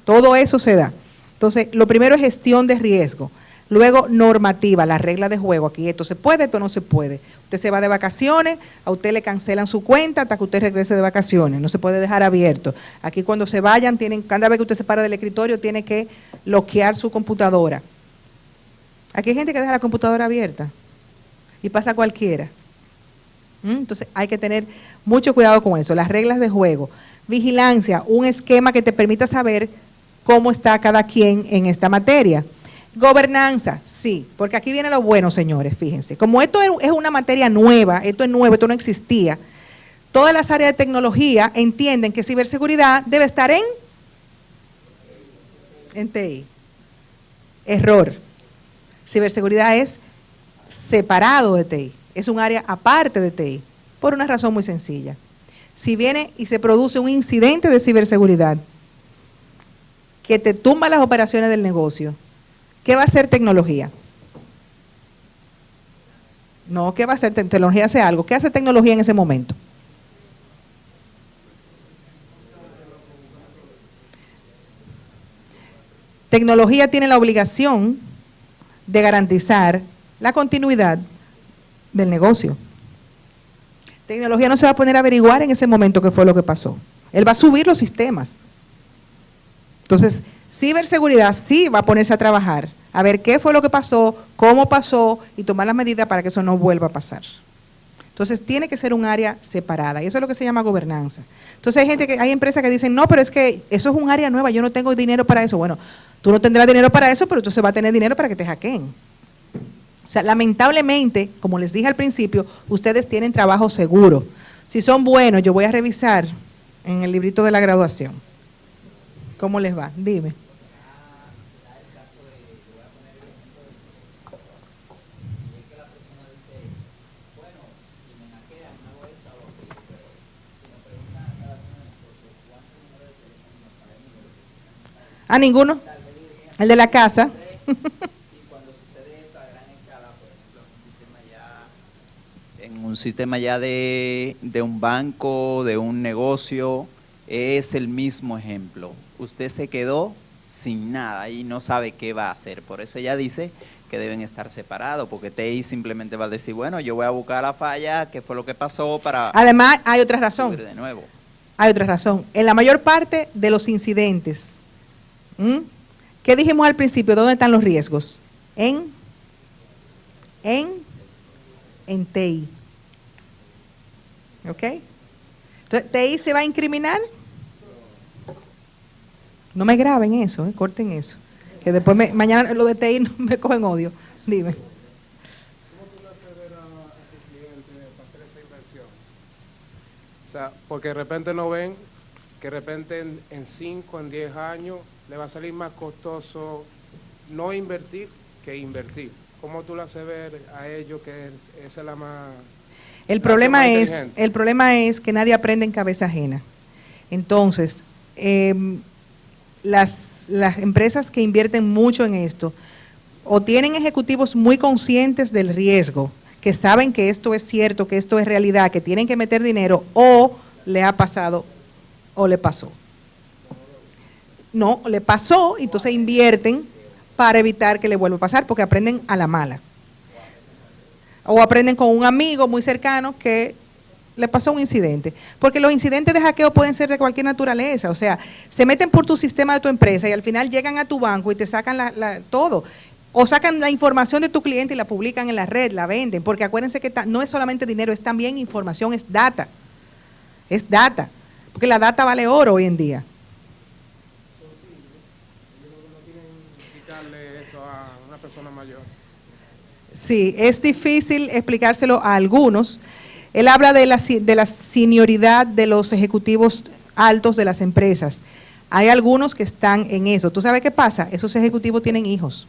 Todo eso se da. Entonces, lo primero es gestión de riesgo. Luego, normativa, las reglas de juego. Aquí esto se puede, esto no se puede. Usted se va de vacaciones, a usted le cancelan su cuenta hasta que usted regrese de vacaciones. No se puede dejar abierto. Aquí cuando se vayan, cada vez que usted se para del escritorio, tiene que bloquear su computadora. Aquí hay gente que deja la computadora abierta y pasa cualquiera. Entonces hay que tener mucho cuidado con eso, las reglas de juego. Vigilancia, un esquema que te permita saber cómo está cada quien en esta materia. Gobernanza, sí, porque aquí viene lo bueno, señores, fíjense. Como esto es una materia nueva, esto es nuevo, esto no existía, todas las áreas de tecnología entienden que ciberseguridad debe estar en TI. Error. Ciberseguridad es separado de TI. Es un área aparte de TI, por una razón muy sencilla. Si viene y se produce un incidente de ciberseguridad que te tumba las operaciones del negocio, ¿qué va a hacer tecnología? No, ¿qué va a hacer? Tecnología hace algo. ¿Qué hace tecnología en ese momento? Tecnología tiene la obligación de garantizar la continuidad del negocio. Tecnología no se va a poner a averiguar en ese momento qué fue lo que pasó. Él va a subir los sistemas. Entonces, ciberseguridad sí va a ponerse a trabajar, a ver qué fue lo que pasó, cómo pasó y tomar las medidas para que eso no vuelva a pasar. Entonces, tiene que ser un área separada y eso es lo que se llama gobernanza. Entonces, hay empresas que dicen, no, pero es que eso es un área nueva, yo no tengo dinero para eso. Bueno, tú no tendrás dinero para eso, pero entonces va a tener dinero para que te hackeen. O sea, lamentablemente, como les dije al principio, ustedes tienen trabajo seguro. Si son buenos, yo voy a revisar en el librito de la graduación. ¿Cómo les va? Dime. ¿A ninguno? El de la casa. En un sistema ya de un banco, de un negocio, es el mismo ejemplo. Usted se quedó sin nada y no sabe qué va a hacer. Por eso ella dice que deben estar separados, porque TI simplemente va a decir, bueno, yo voy a buscar la falla, qué fue lo que pasó para... Además, hay otra razón. De nuevo. Hay otra razón. En la mayor parte de los incidentes, ¿qué dijimos al principio? ¿Dónde están los riesgos? en TI. ¿Ok? Entonces, ¿TI se va a incriminar? No me graben eso, corten eso. Que después mañana lo de TI me cogen odio. Dime. ¿Cómo tú le haces ver a tu cliente para hacer esa inversión? O sea, porque de repente no ven que de repente en 5, en 10 años le va a salir más costoso no invertir que invertir. ¿Cómo tú le haces ver a ellos que esa es la más... El problema es que nadie aprende en cabeza ajena. Entonces, las empresas que invierten mucho en esto o tienen ejecutivos muy conscientes del riesgo, que saben que esto es cierto, que esto es realidad, que tienen que meter dinero, o le ha pasado o le pasó. No, le pasó, entonces invierten para evitar que le vuelva a pasar, porque aprenden a la mala. O aprenden con un amigo muy cercano que le pasó un incidente. Porque los incidentes de hackeo pueden ser de cualquier naturaleza. O sea, se meten por tu sistema de tu empresa y al final llegan a tu banco y te sacan todo. O sacan la información de tu cliente y la publican en la red, la venden. Porque acuérdense que no es solamente dinero, es también información, es data. Es data. Porque la data vale oro hoy en día. Persona mayor. Sí, es difícil explicárselo a algunos. Él habla de la senioridad de los ejecutivos altos de las empresas. Hay algunos que están en eso. ¿Tú sabes qué pasa? Esos ejecutivos tienen hijos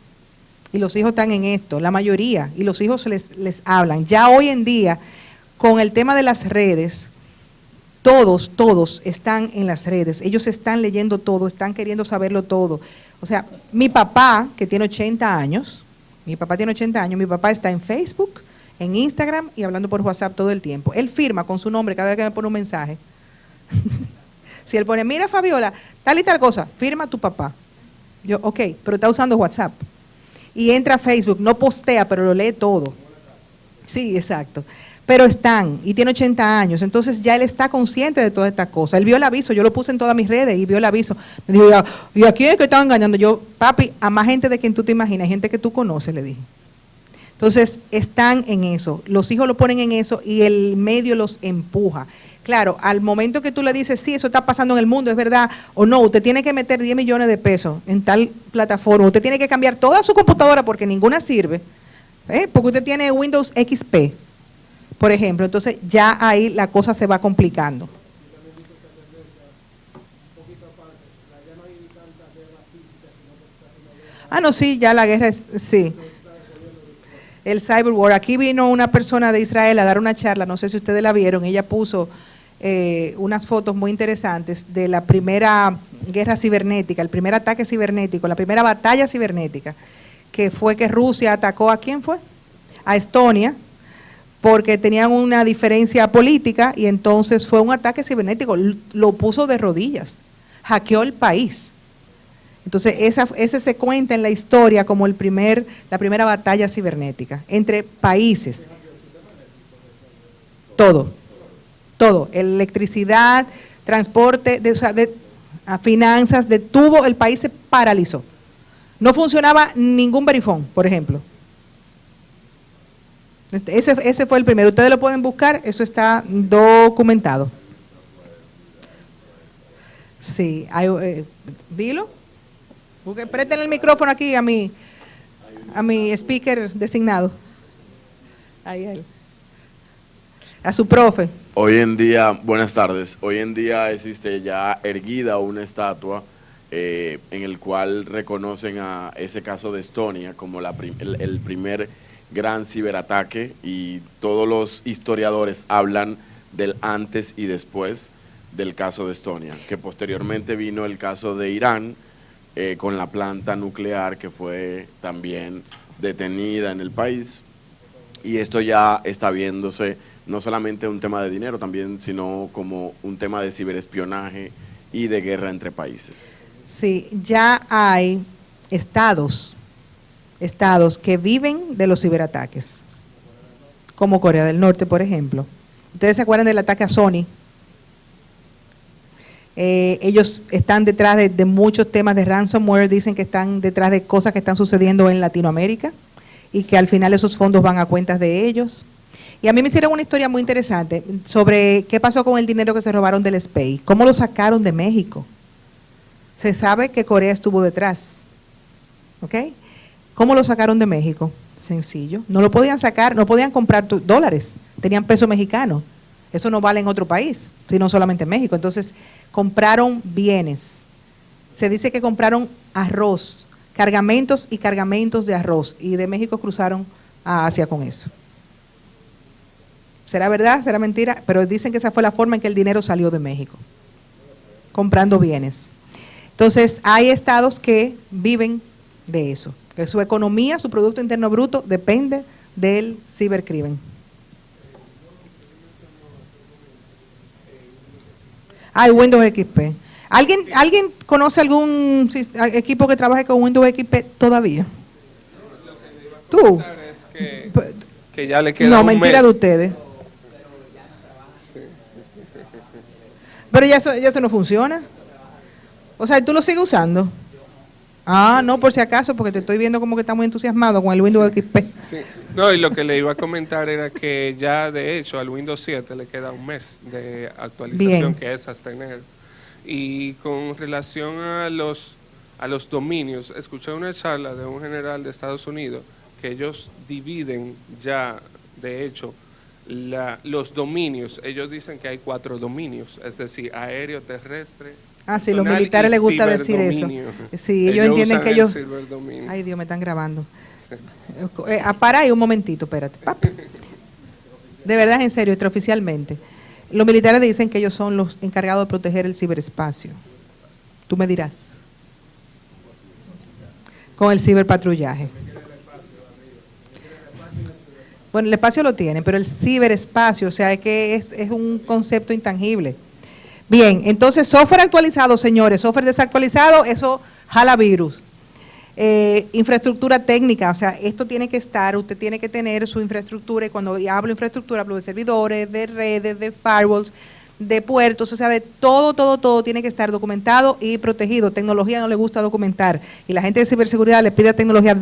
y los hijos están en esto, la mayoría, y los hijos les hablan. Ya hoy en día, con el tema de las redes, todos están en las redes, ellos están leyendo todo, están queriendo saberlo todo. O sea, mi papá, que tiene 80 años, mi papá está en Facebook, en Instagram y hablando por WhatsApp todo el tiempo. Él firma con su nombre cada vez que me pone un mensaje. Si él pone, mira Fabiola, tal y tal cosa, firma tu papá. Yo, ok, pero está usando WhatsApp. Y entra a Facebook, no postea, pero lo lee todo. Sí, exacto. Pero están, y tiene 80 años, entonces ya él está consciente de toda esta cosa. Él vio el aviso, yo lo puse en todas mis redes y vio el aviso. Me dijo, ¿y a quién es que estaban engañando? Yo, papi, a más gente de quien tú te imaginas, gente que tú conoces, le dije. Entonces, están en eso, los hijos lo ponen en eso y el medio los empuja. Claro, al momento que tú le dices, sí, eso está pasando en el mundo, es verdad, o no, usted tiene que meter 10 millones de pesos en tal plataforma, usted tiene que cambiar toda su computadora porque ninguna sirve, porque usted tiene Windows XP, por ejemplo, entonces ya ahí la cosa se va complicando. Ah, no, sí, ya la guerra es, sí. El cyberwar. Aquí vino una persona de Israel a dar una charla, no sé si ustedes la vieron, ella puso unas fotos muy interesantes de la primera guerra cibernética, el primer ataque cibernético, la primera batalla cibernética, que fue que Rusia atacó ¿a quién fue? A Estonia, porque tenían una diferencia política y entonces fue un ataque cibernético, lo puso de rodillas, hackeó el país. Entonces, ese se cuenta en la historia como la primera batalla cibernética entre países. Todo, electricidad, transporte, finanzas, detuvo, el país se paralizó. No funcionaba ningún verifón, por ejemplo. Ese fue el primero. Ustedes lo pueden buscar, eso está documentado. Sí, dilo. Préstenle el micrófono aquí a mi speaker designado. Ahí. A su profe. Hoy en día, buenas tardes, hoy en día existe ya erguida una estatua en el cual reconocen a ese caso de Estonia como el primer gran ciberataque y todos los historiadores hablan del antes y después del caso de Estonia, que posteriormente vino el caso de Irán, con la planta nuclear que fue también detenida en el país, y esto ya está viéndose no solamente un tema de dinero también, sino como un tema de ciberespionaje y de guerra entre países. Sí, ya hay estados que viven de los ciberataques, como Corea del Norte, por ejemplo. Ustedes se acuerdan del ataque a Sony, Ellos están detrás de muchos temas de ransomware, dicen que están detrás de cosas que están sucediendo en Latinoamérica y que al final esos fondos van a cuentas de ellos. Y a mí me hicieron una historia muy interesante sobre qué pasó con el dinero que se robaron del SPEI, cómo lo sacaron de México. Se sabe que Corea estuvo detrás, ¿ok? ¿Cómo lo sacaron de México? Sencillo, no lo podían sacar, no podían comprar dólares, tenían peso mexicano. Eso no vale en otro país, sino solamente en México. Entonces, compraron bienes. Se dice que compraron arroz, cargamentos y cargamentos de arroz. Y de México cruzaron a Asia con eso. ¿Será verdad? ¿Será mentira? Pero dicen que esa fue la forma en que el dinero salió de México. Comprando bienes. Entonces, hay estados que viven de eso. Que su economía, su Producto Interno Bruto, depende del cibercrimen. Hay Windows XP. ¿Alguien conoce algún equipo que trabaje con Windows XP todavía? ¿Tú? Que ya le queda no, un mentira mes. de ustedes. Pero ya eso no funciona. O sea, ¿tú lo sigues usando? Ah, no, por si acaso, porque te estoy viendo como que está muy entusiasmado con el Windows XP. Sí. No, y lo que le iba a comentar era que ya de hecho al Windows 7 le queda un mes de actualización, Bien. que es hasta enero. Y con relación a los dominios, escuché una charla de un general de Estados Unidos que ellos dividen ya, de hecho, los dominios. Ellos dicen que hay 4 dominios, es decir, aéreo, terrestre. Ah, sí, los personal militares y les gusta decir eso. ciberdominio. Sí, ellos entienden usan que el ellos... ciberdominio. Ay, Dios, me están grabando. Para ahí un momentito, espérate. Pap. De verdad, en serio, extraoficialmente. Los militares dicen que ellos son los encargados de proteger el ciberespacio. Tú me dirás. Con el ciberpatrullaje. Bueno, el espacio lo tienen, pero el ciberespacio, o sea, es que es un concepto intangible. Bien, entonces software actualizado, señores, software desactualizado, eso jala virus. Infraestructura técnica, o sea, esto tiene que estar, usted tiene que tener su infraestructura, y cuando hablo de infraestructura, hablo de servidores, de redes, de firewalls, de puertos, o sea, de todo tiene que estar documentado y protegido. Tecnología no le gusta documentar, y la gente de ciberseguridad le pide a tecnología,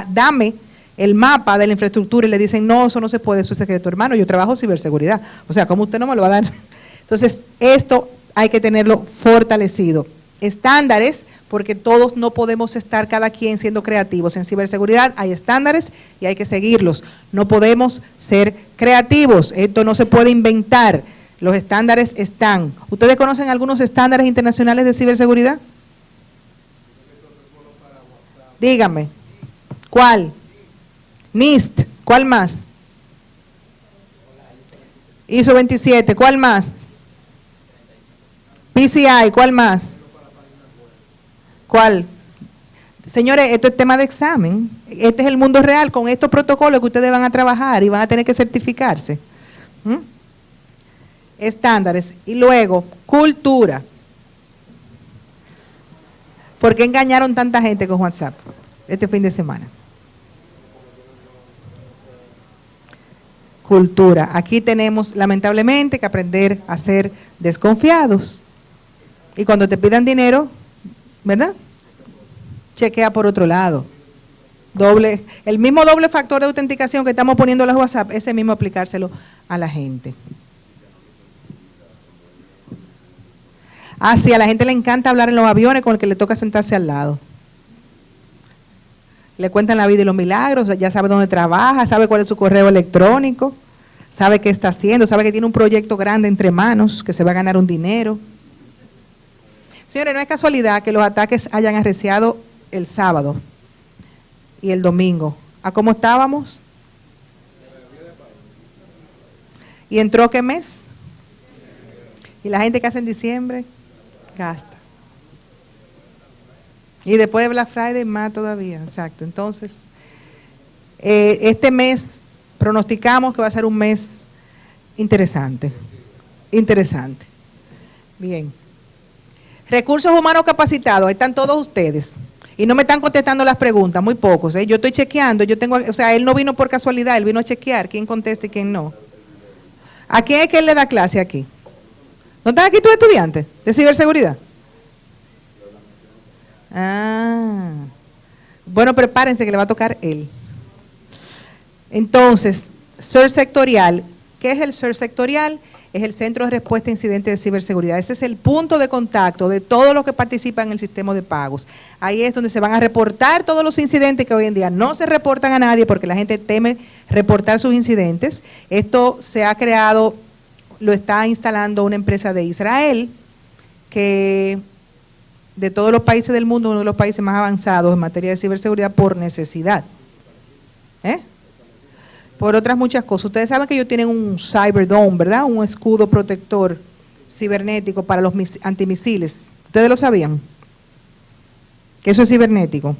dame el mapa de la infraestructura, y le dicen, no, eso no se puede, eso es secreto. Hermano, yo trabajo ciberseguridad, o sea, ¿cómo usted no me lo va a dar? Entonces, esto hay que tenerlo fortalecido. Estándares, porque todos no podemos estar cada quien siendo creativos. En ciberseguridad hay estándares y hay que seguirlos. No podemos ser creativos, esto no se puede inventar. Los estándares están. ¿Ustedes conocen algunos estándares internacionales de ciberseguridad? Dígame. ¿Cuál? NIST. ¿Cuál más? ISO 27. ¿Cuál más? PCI. ¿Cuál más? ¿Cuál? Señores, esto es tema de examen. Este es el mundo real con estos protocolos que ustedes van a trabajar y van a tener que certificarse. Estándares. Y luego, cultura. ¿Por qué engañaron tanta gente con WhatsApp este fin de semana? Cultura. Aquí tenemos, lamentablemente, que aprender a ser desconfiados. Y cuando te pidan dinero, ¿verdad? Chequea por otro lado. El mismo doble factor de autenticación que estamos poniendo en los WhatsApp, ese mismo aplicárselo a la gente. Ah, sí, a la gente le encanta hablar en los aviones con el que le toca sentarse al lado. Le cuentan la vida y los milagros, ya sabe dónde trabaja, sabe cuál es su correo electrónico, sabe qué está haciendo, sabe que tiene un proyecto grande entre manos, que se va a ganar un dinero. Señores, no es casualidad que los ataques hayan arreciado el sábado y el domingo. ¿A cómo estábamos? ¿Y entró qué mes? Y la gente que hace en diciembre gasta. Y después de Black Friday más todavía, exacto. Entonces, este mes pronosticamos que va a ser un mes interesante. Interesante. Bien. Recursos humanos capacitados, ahí están todos ustedes. Y no me están contestando las preguntas, muy pocos. Yo estoy chequeando, o sea, él no vino por casualidad, él vino a chequear quién contesta y quién no. ¿A quién es que él le da clase aquí? ¿No están aquí tus estudiantes de ciberseguridad? Ah, bueno, prepárense que le va a tocar él. Entonces, CER sectorial. ¿Qué es el CER sectorial? Es el Centro de Respuesta a Incidentes de Ciberseguridad. Ese es el punto de contacto de todos los que participan en el sistema de pagos. Ahí es donde se van a reportar todos los incidentes que hoy en día no se reportan a nadie porque la gente teme reportar sus incidentes. Esto se ha creado, lo está instalando una empresa de Israel, que de todos los países del mundo, uno de los países más avanzados en materia de ciberseguridad por necesidad. Por otras muchas cosas. Ustedes saben que ellos tienen un Cyberdome, ¿verdad? Un escudo protector cibernético para los antimisiles. ¿Ustedes lo sabían? Que eso es cibernético.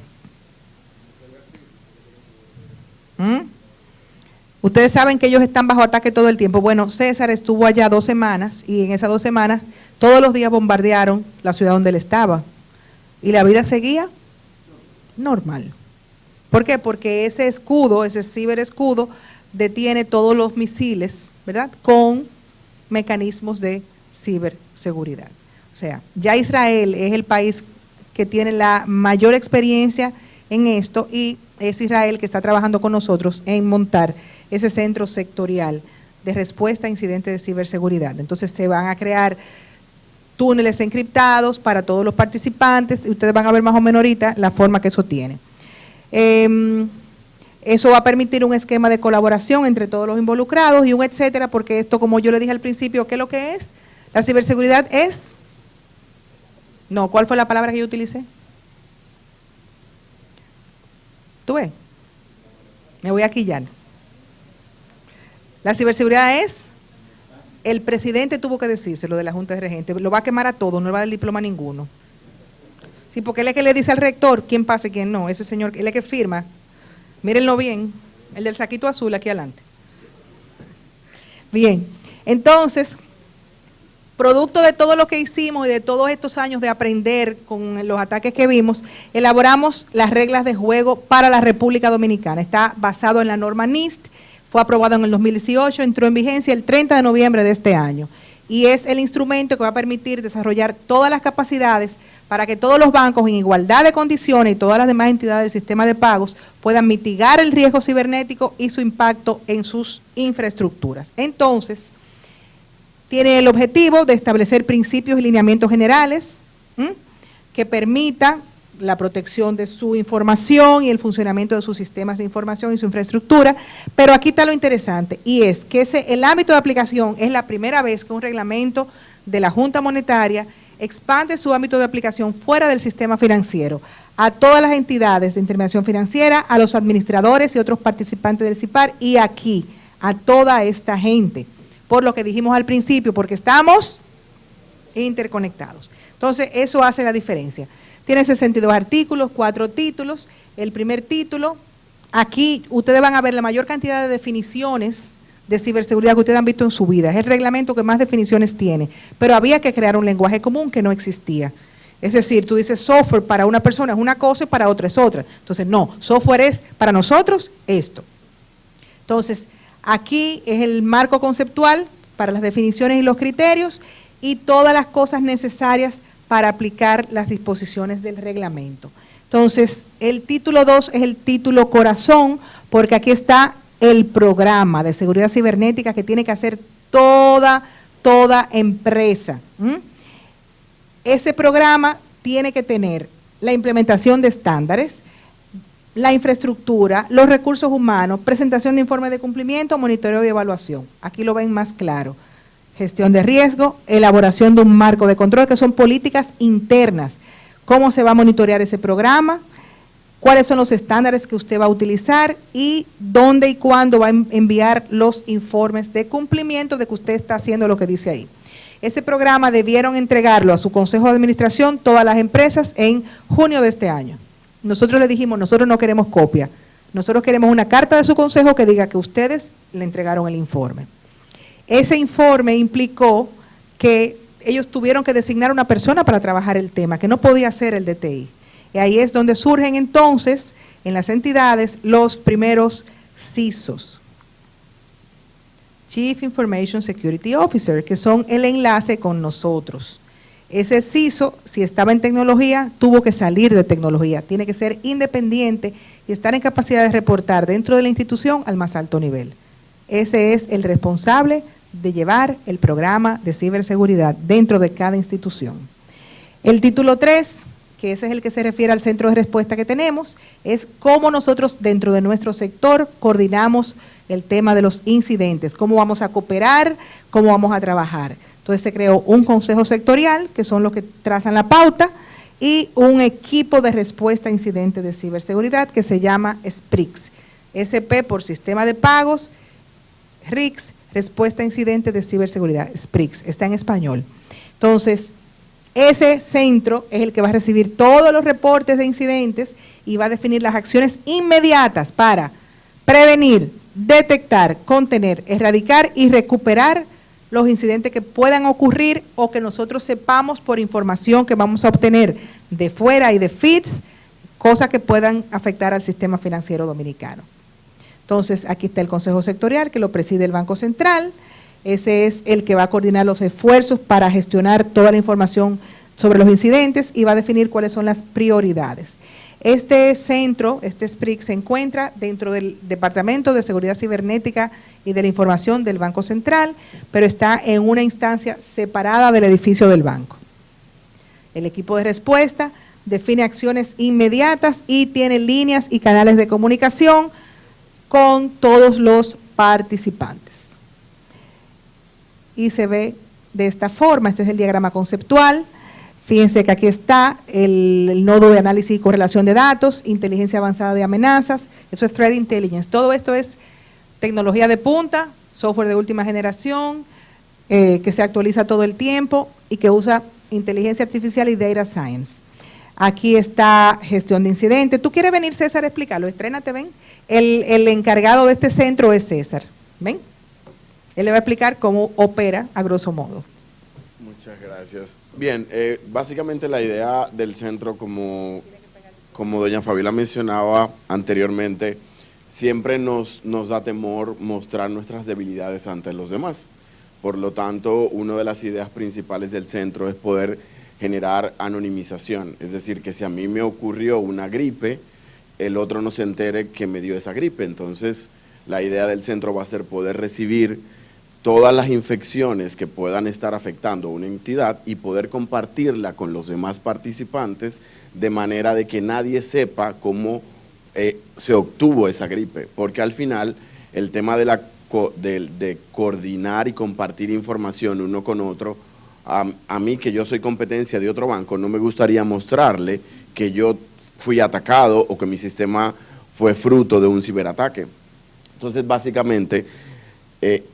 Ustedes saben que ellos están bajo ataque todo el tiempo. Bueno, César estuvo allá 2 semanas y en esas 2 semanas todos los días bombardearon la ciudad donde él estaba. Y la vida seguía normal. ¿Por qué? Porque ese escudo, ese ciberescudo, detiene todos los misiles, ¿verdad? Con mecanismos de ciberseguridad. O sea, ya Israel es el país que tiene la mayor experiencia en esto y es Israel que está trabajando con nosotros en montar ese centro sectorial de respuesta a incidentes de ciberseguridad. Entonces se van a crear túneles encriptados para todos los participantes y ustedes van a ver más o menos ahorita la forma que eso tiene. Eso va a permitir un esquema de colaboración entre todos los involucrados y un etcétera, porque esto, como yo le dije al principio, ¿qué es lo que es? La ciberseguridad es... No, ¿cuál fue la palabra que yo utilicé? ¿Tú ves? Me voy a quillar. La ciberseguridad es... El presidente tuvo que decírselo de la Junta de Regentes, lo va a quemar a todos, no le va a dar diploma a ninguno. Sí, porque él es que le dice al rector quién pasa y quién no. Ese señor, él es que firma. Mírenlo bien, el del saquito azul aquí adelante. Bien, entonces, producto de todo lo que hicimos y de todos estos años de aprender con los ataques que vimos, elaboramos las reglas de juego para la República Dominicana. Está basado en la norma NIST, fue aprobado en el 2018, entró en vigencia el 30 de noviembre de este año. Y es el instrumento que va a permitir desarrollar todas las capacidades para que todos los bancos en igualdad de condiciones y todas las demás entidades del sistema de pagos puedan mitigar el riesgo cibernético y su impacto en sus infraestructuras. Entonces, tiene el objetivo de establecer principios y lineamientos generales que permitan la protección de su información y el funcionamiento de sus sistemas de información y su infraestructura, pero aquí está lo interesante, y es que el ámbito de aplicación es la primera vez que un reglamento de la Junta Monetaria expande su ámbito de aplicación fuera del sistema financiero, a todas las entidades de intermediación financiera, a los administradores y otros participantes del CIPAR, y aquí, a toda esta gente, por lo que dijimos al principio, porque estamos interconectados. Entonces, eso hace la diferencia. Tiene 62 artículos, 4 títulos. El primer título, aquí ustedes van a ver la mayor cantidad de definiciones de ciberseguridad que ustedes han visto en su vida. Es el reglamento que más definiciones tiene, pero había que crear un lenguaje común que no existía. Es decir, tú dices software para una persona es una cosa y para otra es otra. Entonces, no, software es para nosotros esto. Entonces, aquí es el marco conceptual para las definiciones y los criterios y todas las cosas necesarias para aplicar las disposiciones del reglamento. Entonces, el título 2 es el título corazón, porque aquí está el programa de seguridad cibernética que tiene que hacer toda empresa. Ese programa tiene que tener la implementación de estándares, la infraestructura, los recursos humanos, presentación de informes de cumplimiento, monitoreo y evaluación. Aquí lo ven más claro. Gestión de riesgo, elaboración de un marco de control, que son políticas internas. ¿Cómo se va a monitorear ese programa? ¿Cuáles son los estándares que usted va a utilizar? Y dónde y cuándo va a enviar los informes de cumplimiento de que usted está haciendo lo que dice ahí. Ese programa debieron entregarlo a su consejo de administración todas las empresas en junio de este año. Nosotros le dijimos, nosotros no queremos copia. Nosotros queremos una carta de su consejo que diga que ustedes le entregaron el informe. Ese informe implicó que ellos tuvieron que designar una persona para trabajar el tema, que no podía ser el DTI. Y ahí es donde surgen entonces, en las entidades, los primeros CISOs. Chief Information Security Officer, que son el enlace con nosotros. Ese CISO, si estaba en tecnología, tuvo que salir de tecnología, tiene que ser independiente y estar en capacidad de reportar dentro de la institución al más alto nivel. Ese es el responsable de llevar el programa de ciberseguridad dentro de cada institución. El título 3, que ese es el que se refiere al centro de respuesta que tenemos, es cómo nosotros dentro de nuestro sector coordinamos el tema de los incidentes, cómo vamos a cooperar, cómo vamos a trabajar. Entonces se creó un consejo sectorial, que son los que trazan la pauta, y un equipo de respuesta a incidentes de ciberseguridad que se llama SPRIX. SP por Sistema de Pagos, RIX, Respuesta a Incidentes de Ciberseguridad, SPRIX, está en español. Entonces, ese centro es el que va a recibir todos los reportes de incidentes y va a definir las acciones inmediatas para prevenir, detectar, contener, erradicar y recuperar los incidentes que puedan ocurrir o que nosotros sepamos por información que vamos a obtener de fuera y de feeds, cosas que puedan afectar al sistema financiero dominicano. Entonces, aquí está el Consejo Sectorial, que lo preside el Banco Central. Ese es el que va a coordinar los esfuerzos para gestionar toda la información sobre los incidentes y va a definir cuáles son las prioridades. Este centro, este SPRIC, se encuentra dentro del Departamento de Seguridad Cibernética y de la Información del Banco Central, pero está en una instancia separada del edificio del banco. El equipo de respuesta define acciones inmediatas y tiene líneas y canales de comunicación con todos los participantes. Y se ve de esta forma, este es el diagrama conceptual. Fíjense que aquí está el nodo de análisis y correlación de datos, inteligencia avanzada de amenazas, eso es Threat Intelligence. Todo esto es tecnología de punta, software de última generación, que se actualiza todo el tiempo y que usa inteligencia artificial y data science. Aquí está gestión de incidentes. ¿Tú quieres venir, César, a explicarlo? Estrénate, ven. El encargado de este centro es César, ¿ven? Él le va a explicar cómo opera a grosso modo. Muchas gracias. Bien, básicamente la idea del centro, como doña Fabiola mencionaba anteriormente, siempre nos da temor mostrar nuestras debilidades ante los demás. Por lo tanto, una de las ideas principales del centro es poder generar anonimización, es decir, que si a mí me ocurrió una gripe, el otro no se entere que me dio esa gripe. Entonces, la idea del centro va a ser poder recibir todas las infecciones que puedan estar afectando a una entidad y poder compartirla con los demás participantes de manera de que nadie sepa cómo se obtuvo esa gripe, porque al final el tema de coordinar y compartir información uno con otro, a mí que yo soy competencia de otro banco, no me gustaría mostrarle que yo fui atacado o que mi sistema fue fruto de un ciberataque. Entonces, básicamente,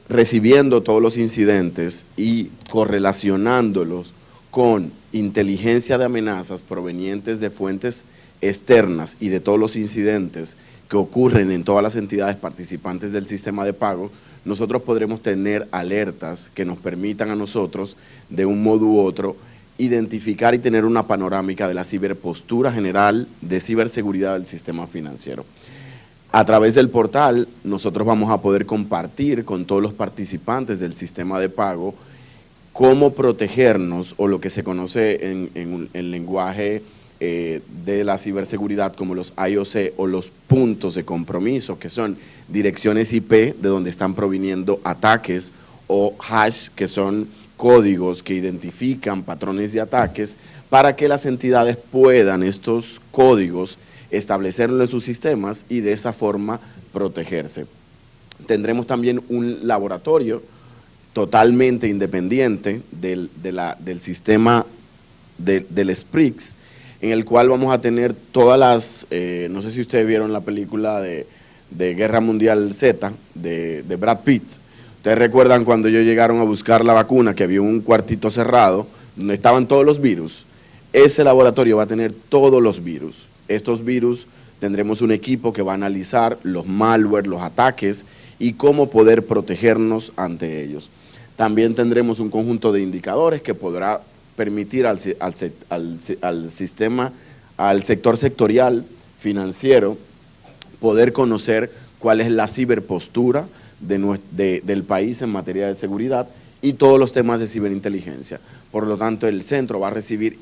recibiendo todos los incidentes y correlacionándolos con inteligencia de amenazas provenientes de fuentes externas y de todos los incidentes que ocurren en todas las entidades participantes del sistema de pago, nosotros podremos tener alertas que nos permitan a nosotros, de un modo u otro, identificar y tener una panorámica de la ciberpostura general de ciberseguridad del sistema financiero. A través del portal, nosotros vamos a poder compartir con todos los participantes del sistema de pago cómo protegernos, o lo que se conoce en el lenguaje de la ciberseguridad como los IOC o los puntos de compromiso, que son direcciones IP de donde están proviniendo ataques, o hash, que son códigos que identifican patrones de ataques, para que las entidades puedan estos códigos establecerlo en sus sistemas y de esa forma protegerse. Tendremos también un laboratorio totalmente independiente del sistema del SPRIX, en el cual vamos a tener todas las, no sé si ustedes vieron la película de Guerra Mundial Z, de Brad Pitt. Ustedes recuerdan cuando ellos llegaron a buscar la vacuna, que había un cuartito cerrado, donde estaban todos los virus. Ese laboratorio va a tener todos los virus. Estos virus, tendremos un equipo que va a analizar los malware, los ataques y cómo poder protegernos ante ellos. También tendremos un conjunto de indicadores que podrá permitir al sistema, al sector sectorial financiero, poder conocer cuál es la ciberpostura del país en materia de seguridad y todos los temas de ciberinteligencia. Por lo tanto, el centro va a recibir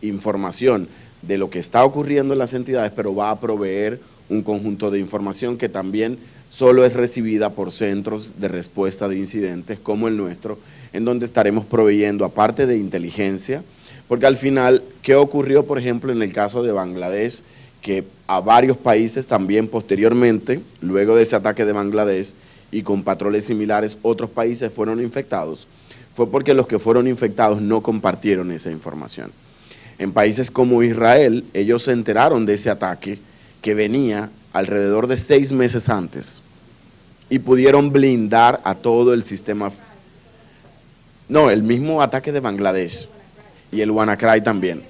información de lo que está ocurriendo en las entidades, pero va a proveer un conjunto de información que también solo es recibida por centros de respuesta de incidentes como el nuestro, en donde estaremos proveyendo, aparte de inteligencia, porque al final, ¿qué ocurrió, por ejemplo, en el caso de Bangladesh? Que a varios países también posteriormente, luego de ese ataque de Bangladesh y con patrones similares, otros países fueron infectados, fue porque los que fueron infectados no compartieron esa información. En países como Israel, ellos se enteraron de ese ataque que venía alrededor de 6 meses antes y pudieron blindar a todo el sistema. No, el mismo ataque de Bangladesh y el WannaCry también.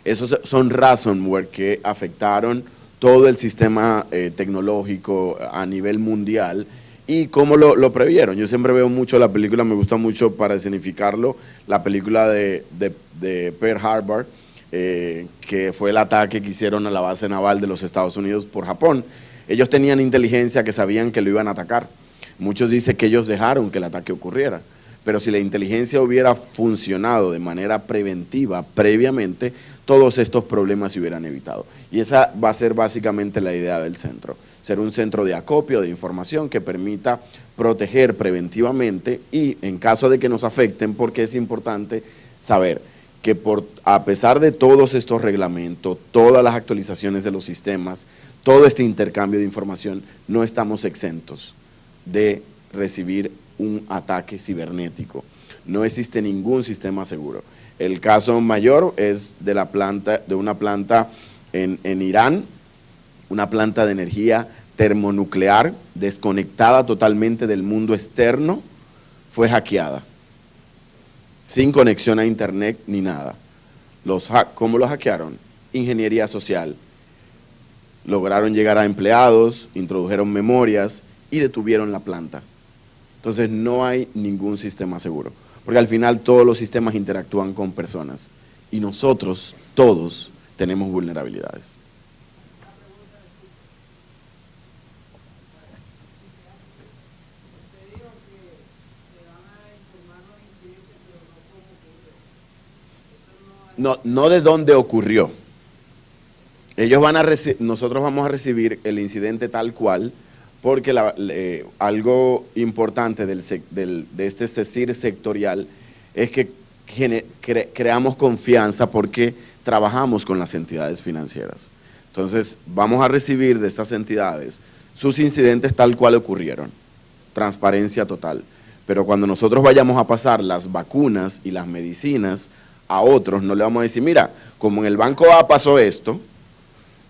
Esos son ransomware que afectaron todo el sistema tecnológico a nivel mundial. ¿Y cómo lo previeron? Yo siempre veo mucho la película, me gusta mucho para escenificarlo, la película de Pearl Harbor, que fue el ataque que hicieron a la base naval de los Estados Unidos por Japón. Ellos tenían inteligencia que sabían que lo iban a atacar. Muchos dicen que ellos dejaron que el ataque ocurriera. Pero si la inteligencia hubiera funcionado de manera preventiva previamente, todos estos problemas se hubieran evitado. Y esa va a ser básicamente la idea del centro, ser un centro de acopio de información que permita proteger preventivamente y en caso de que nos afecten, porque es importante saber que a pesar de todos estos reglamentos, todas las actualizaciones de los sistemas, todo este intercambio de información, no estamos exentos de recibir un ataque cibernético. No existe ningún sistema seguro. El caso mayor es de una planta en Irán, una planta de energía termonuclear desconectada totalmente del mundo externo, fue hackeada, sin conexión a internet ni nada. ¿Cómo lo hackearon? Ingeniería social. Lograron llegar a empleados, introdujeron memorias y detuvieron la planta. Entonces no hay ningún sistema seguro, porque al final todos los sistemas interactúan con personas y nosotros todos tenemos vulnerabilidades. No de dónde ocurrió. Nosotros vamos a recibir el incidente tal cual, porque algo importante de este CECIR sectorial es que creamos confianza porque trabajamos con las entidades financieras. Entonces, vamos a recibir de estas entidades sus incidentes tal cual ocurrieron, transparencia total. Pero cuando nosotros vayamos a pasar las vacunas y las medicinas a otros, no le vamos a decir, mira, como en el banco A pasó esto,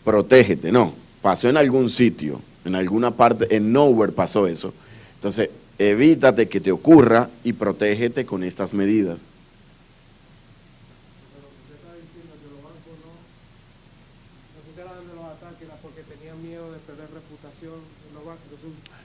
protégete. No, pasó en algún sitio, en alguna parte, en nowhere pasó eso. Entonces, evítate que te ocurra y protégete con estas medidas. Pero usted está diciendo que los bancos no se enteraban de los ataques porque tenían miedo de perder reputación en los bancos.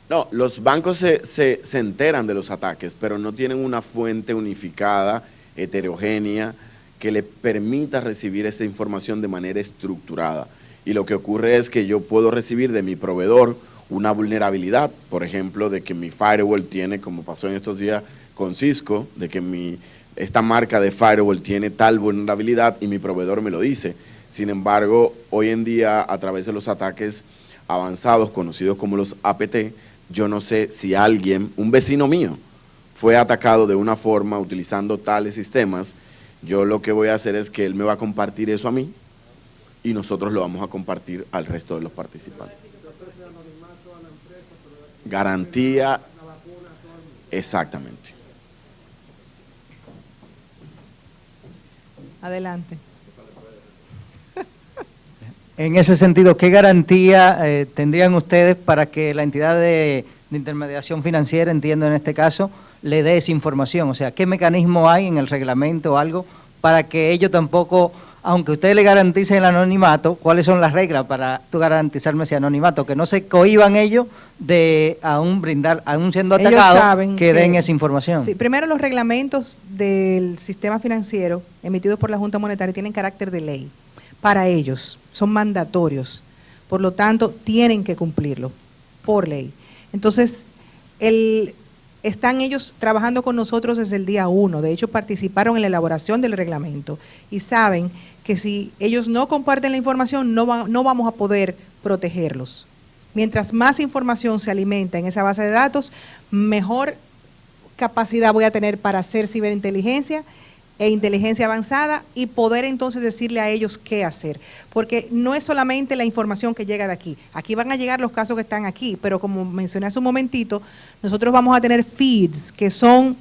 No, los bancos se enteran de los ataques, pero no tienen una fuente unificada, heterogénea, que le permita recibir esta información de manera estructurada. Y lo que ocurre es que yo puedo recibir de mi proveedor una vulnerabilidad, por ejemplo, de que mi firewall tiene, como pasó en estos días con Cisco, de que esta marca de firewall tiene tal vulnerabilidad y mi proveedor me lo dice. Sin embargo, hoy en día, a través de los ataques avanzados, conocidos como los APT, yo no sé si un vecino mío, fue atacado de una forma utilizando tales sistemas. Yo lo que voy a hacer es que él me va a compartir eso a mí y nosotros lo vamos a compartir al resto de los participantes. Garantía, exactamente. Adelante. En ese sentido, ¿qué garantía tendrían ustedes para que la entidad de intermediación financiera, entiendo en este caso, le dé esa información? O sea, ¿qué mecanismo hay en el reglamento o algo para que ellos tampoco, aunque ustedes le garanticen el anonimato, cuáles son las reglas para tú garantizarme ese anonimato? Que no se cohíban ellos de aún siendo atacados, que den esa información. Sí, primero, los reglamentos del sistema financiero emitidos por la Junta Monetaria tienen carácter de ley. Para ellos, son mandatorios. Por lo tanto, tienen que cumplirlo por ley. Entonces, están ellos trabajando con nosotros desde el día 1. De hecho, participaron en la elaboración del reglamento y saben que si ellos no comparten la información, no vamos a poder protegerlos. Mientras más información se alimenta en esa base de datos, mejor capacidad voy a tener para hacer ciberinteligencia e inteligencia avanzada y poder entonces decirle a ellos qué hacer. Porque no es solamente la información que llega de aquí. Aquí van a llegar los casos que están aquí, pero como mencioné hace un momentito, nosotros vamos a tener feeds que son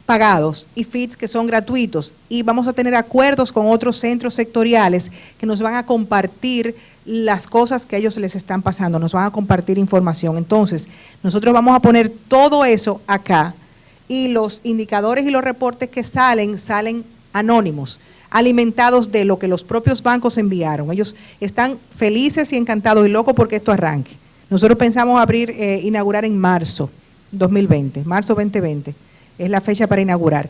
pagados y feeds que son gratuitos y vamos a tener acuerdos con otros centros sectoriales que nos van a compartir las cosas que a ellos les están pasando, nos van a compartir información. Entonces, nosotros vamos a poner todo eso acá y los indicadores y los reportes que salen anónimos, alimentados de lo que los propios bancos enviaron. Ellos están felices y encantados y locos porque esto arranque. Nosotros pensamos inaugurar en marzo 2020, marzo 2020, es la fecha para inaugurar.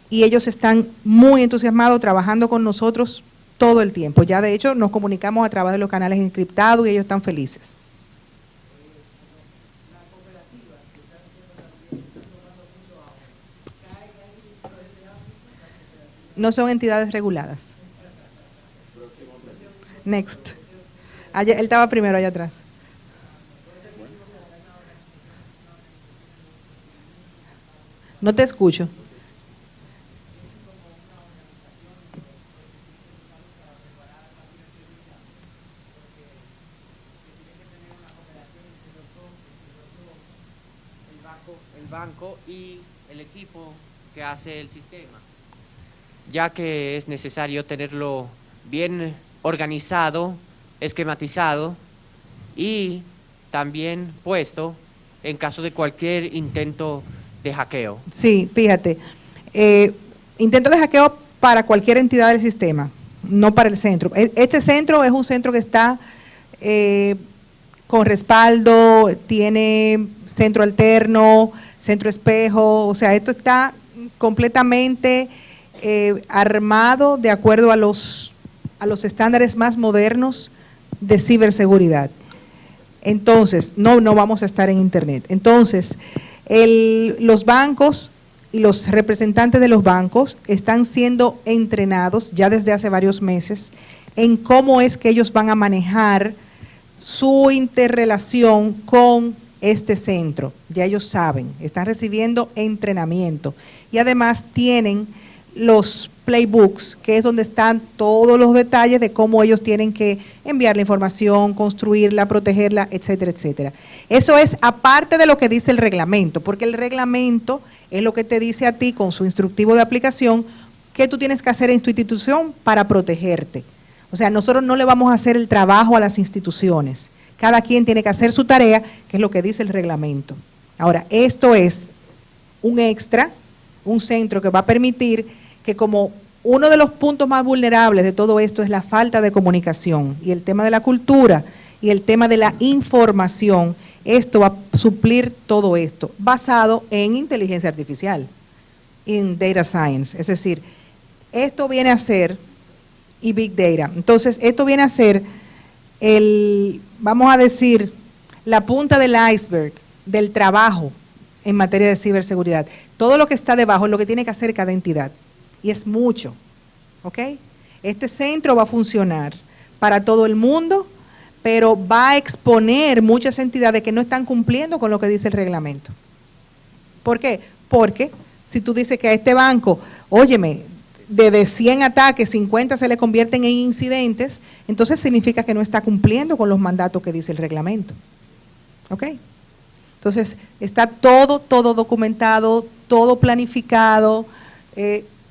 Y ellos están muy entusiasmados trabajando con nosotros todo el tiempo. Ya de hecho nos comunicamos a través de los canales encriptados y ellos están felices. No son entidades reguladas. Next. Él estaba primero allá atrás. No te escucho. El banco y el equipo que hace el sistema, ya que es necesario tenerlo bien organizado, esquematizado y también puesto en caso de cualquier intento de hackeo. Sí, fíjate, intento de hackeo para cualquier entidad del sistema, no para el centro. Este centro es un centro que está con respaldo, tiene centro alterno, centro espejo, o sea, esto está completamente armado de acuerdo a los estándares más modernos de ciberseguridad. Entonces, no vamos a estar en Internet. Entonces, los bancos y los representantes de los bancos están siendo entrenados ya desde hace varios meses en cómo es que ellos van a manejar su interrelación con este centro. Ya ellos saben, están recibiendo entrenamiento y además tienen los playbooks, que es donde están todos los detalles de cómo ellos tienen que enviar la información, construirla, protegerla, etcétera, etcétera. Eso es aparte de lo que dice el reglamento, porque el reglamento es lo que te dice a ti con su instructivo de aplicación qué tú tienes que hacer en tu institución para protegerte. O sea, nosotros no le vamos a hacer el trabajo a las instituciones. Cada quien tiene que hacer su tarea, que es lo que dice el reglamento. Ahora, esto es un extra, un centro que va a permitir que, como uno de los puntos más vulnerables de todo esto es la falta de comunicación y el tema de la cultura y el tema de la información, esto va a suplir todo esto, basado en inteligencia artificial, en data science. Es decir, esto viene a ser, y big data. Entonces, esto viene a ser vamos a decir, la punta del iceberg del trabajo en materia de ciberseguridad. Todo lo que está debajo es lo que tiene que hacer cada entidad. Y es mucho, ¿ok? Este centro va a funcionar para todo el mundo, pero va a exponer muchas entidades que no están cumpliendo con lo que dice el reglamento. ¿Por qué? Porque si tú dices que a este banco, óyeme, de 100 ataques, 50 se le convierten en incidentes, entonces significa que no está cumpliendo con los mandatos que dice el reglamento. ¿Ok? Entonces, está todo documentado, todo planificado,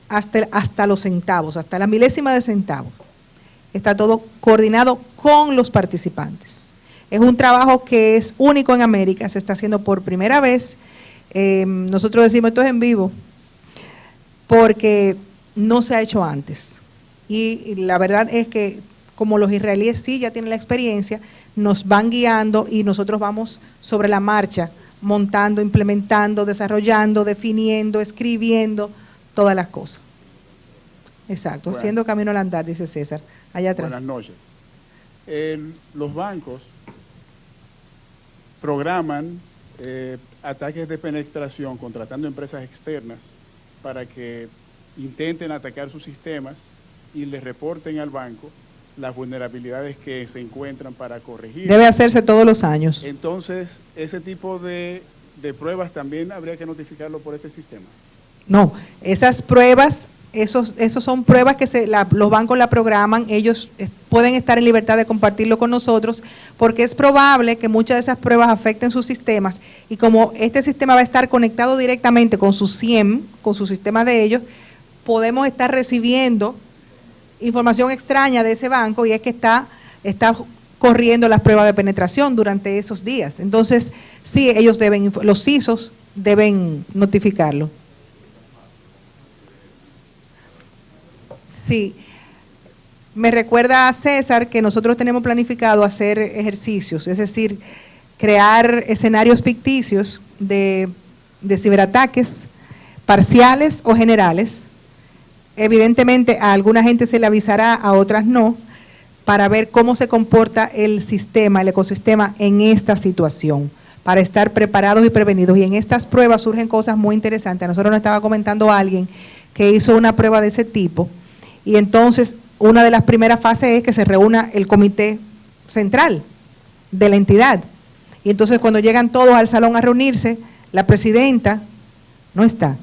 hasta los centavos, hasta la milésima de centavos. Está todo coordinado con los participantes. Es un trabajo que es único en América, se está haciendo por primera vez. Nosotros decimos esto es en vivo, porque no se ha hecho antes. Y la verdad es que, como los israelíes sí ya tienen la experiencia, nos van guiando y nosotros vamos sobre la marcha, montando, implementando, desarrollando, definiendo, escribiendo, todas las cosas. Exacto, Bueno. haciendo camino al andar, dice César, allá atrás. Buenas noches. Los bancos programan ataques de penetración contratando empresas externas para que intenten atacar sus sistemas y les reporten al banco las vulnerabilidades que se encuentran para corregir. Debe hacerse todos los años. Entonces, ese tipo de pruebas también habría que notificarlo por este sistema. No, esas pruebas, esos son pruebas que los bancos la programan, ellos pueden estar en libertad de compartirlo con nosotros, porque es probable que muchas de esas pruebas afecten sus sistemas, y como este sistema va a estar conectado directamente con su SIEM, con su sistema de ellos, podemos estar recibiendo información extraña de ese banco, y es que está corriendo las pruebas de penetración durante esos días. Entonces, sí, ellos los CISOs deben notificarlo. Sí, me recuerda a César que nosotros tenemos planificado hacer ejercicios, es decir, crear escenarios ficticios de ciberataques parciales o generales. Evidentemente a alguna gente se le avisará, a otras no, para ver cómo se comporta el sistema, el ecosistema en esta situación, para estar preparados y prevenidos. Y en estas pruebas surgen cosas muy interesantes. A nosotros nos estaba comentando alguien que hizo una prueba de ese tipo, y entonces una de las primeras fases es que se reúna el comité central de la entidad. Y entonces cuando llegan todos al salón a reunirse, la presidenta no está.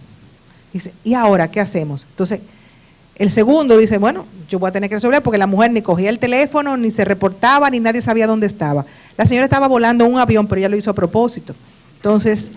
Dice, ¿y ahora qué hacemos? Entonces, el segundo dice, bueno, yo voy a tener que resolver, porque la mujer ni cogía el teléfono, ni se reportaba, ni nadie sabía dónde estaba. La señora estaba volando un avión, pero ella lo hizo a propósito. Entonces,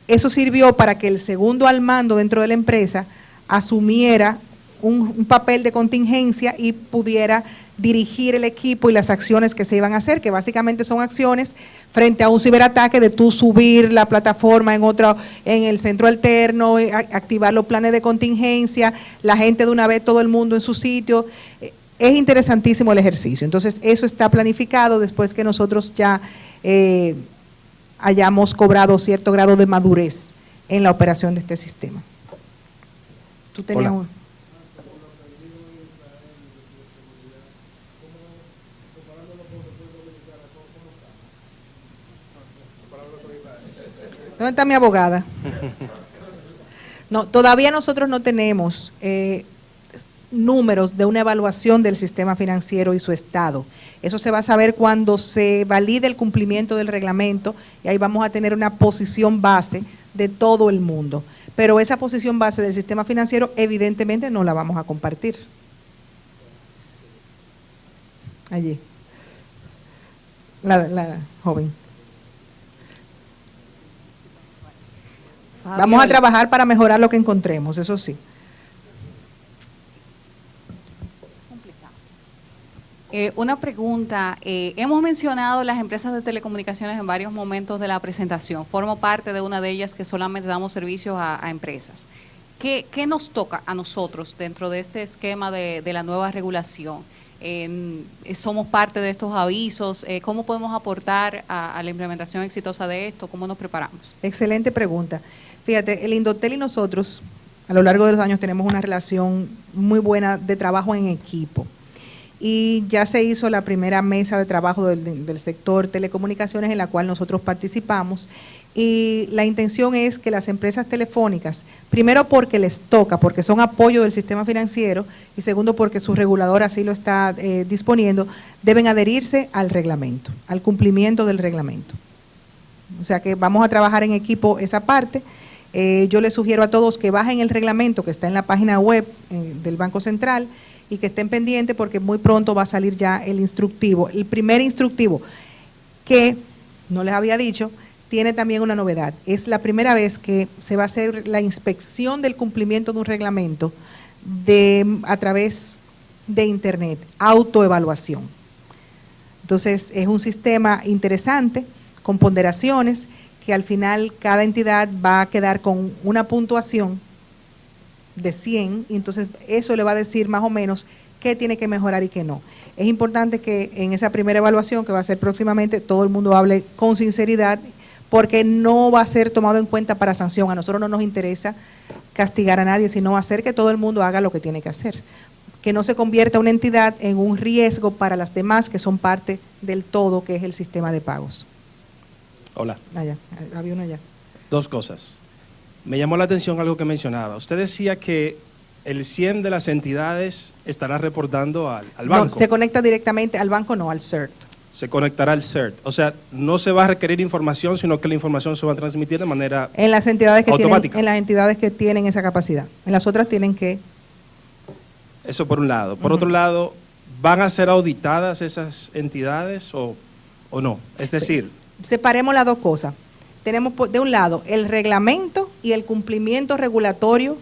eso sirvió para que el segundo al mando dentro de la empresa asumiera un papel de contingencia y pudiera dirigir el equipo y las acciones que se iban a hacer, que básicamente son acciones frente a un ciberataque de tú subir la plataforma en el centro alterno, activar los planes de contingencia, la gente de una vez, todo el mundo en su sitio. Es interesantísimo el ejercicio. Entonces, eso está planificado después que nosotros ya hayamos cobrado cierto grado de madurez en la operación de este sistema. Tú tenías ¿Dónde está mi abogada? No, todavía nosotros no tenemos números de una evaluación del sistema financiero y su estado. Eso se va a saber cuando se valide el cumplimiento del reglamento, y ahí vamos a tener una posición base de todo el mundo. Pero esa posición base del sistema financiero evidentemente no la vamos a compartir. Allí. La joven. Vamos a trabajar para mejorar lo que encontremos, eso sí. Una pregunta, hemos mencionado las empresas de telecomunicaciones en varios momentos de la presentación. Formo parte de una de ellas que solamente damos servicios a empresas. ¿Qué nos toca a nosotros dentro de este esquema de la nueva regulación? ¿Somos parte de estos avisos? ¿Cómo podemos aportar a la implementación exitosa de esto? ¿Cómo nos preparamos? Excelente pregunta. Fíjate, el Indotel y nosotros a lo largo de los años tenemos una relación muy buena de trabajo en equipo. Y ya se hizo la primera mesa de trabajo del sector telecomunicaciones en la cual nosotros participamos, y la intención es que las empresas telefónicas, primero porque les toca, porque son apoyo del sistema financiero, y segundo porque su regulador así lo está disponiendo, deben adherirse al reglamento, al cumplimiento del reglamento. O sea que vamos a trabajar en equipo esa parte. Yo les sugiero a todos que bajen el reglamento que está en la página web del Banco Central, y que estén pendientes porque muy pronto va a salir ya el instructivo. El primer instructivo, que no les había dicho, tiene también una novedad. Es la primera vez que se va a hacer la inspección del cumplimiento de un reglamento a través de Internet, autoevaluación. Entonces, es un sistema interesante, con ponderaciones, que al final cada entidad va a quedar con una puntuación de 100, y entonces eso le va a decir más o menos qué tiene que mejorar y qué no. Es importante que en esa primera evaluación que va a ser próximamente, todo el mundo hable con sinceridad, porque no va a ser tomado en cuenta para sanción. A nosotros no nos interesa castigar a nadie, sino hacer que todo el mundo haga lo que tiene que hacer. Que no se convierta una entidad en un riesgo para las demás que son parte del todo, que es el sistema de pagos. Hola. Allá, había uno allá. Dos cosas. Me llamó la atención algo que mencionaba. Usted decía que el 100 de las entidades estará reportando al banco. No, se conecta directamente al banco, no al CERT. Se conectará al CERT. O sea, no se va a requerir información, sino que la información se va a transmitir de manera En las entidades que automática. en las entidades que tienen esa capacidad. En las otras tienen que... Eso por un lado. Por otro lado, ¿van a ser auditadas esas entidades o no? Es decir, Separemos las dos cosas. Tenemos de un lado el reglamento y el cumplimiento regulatorio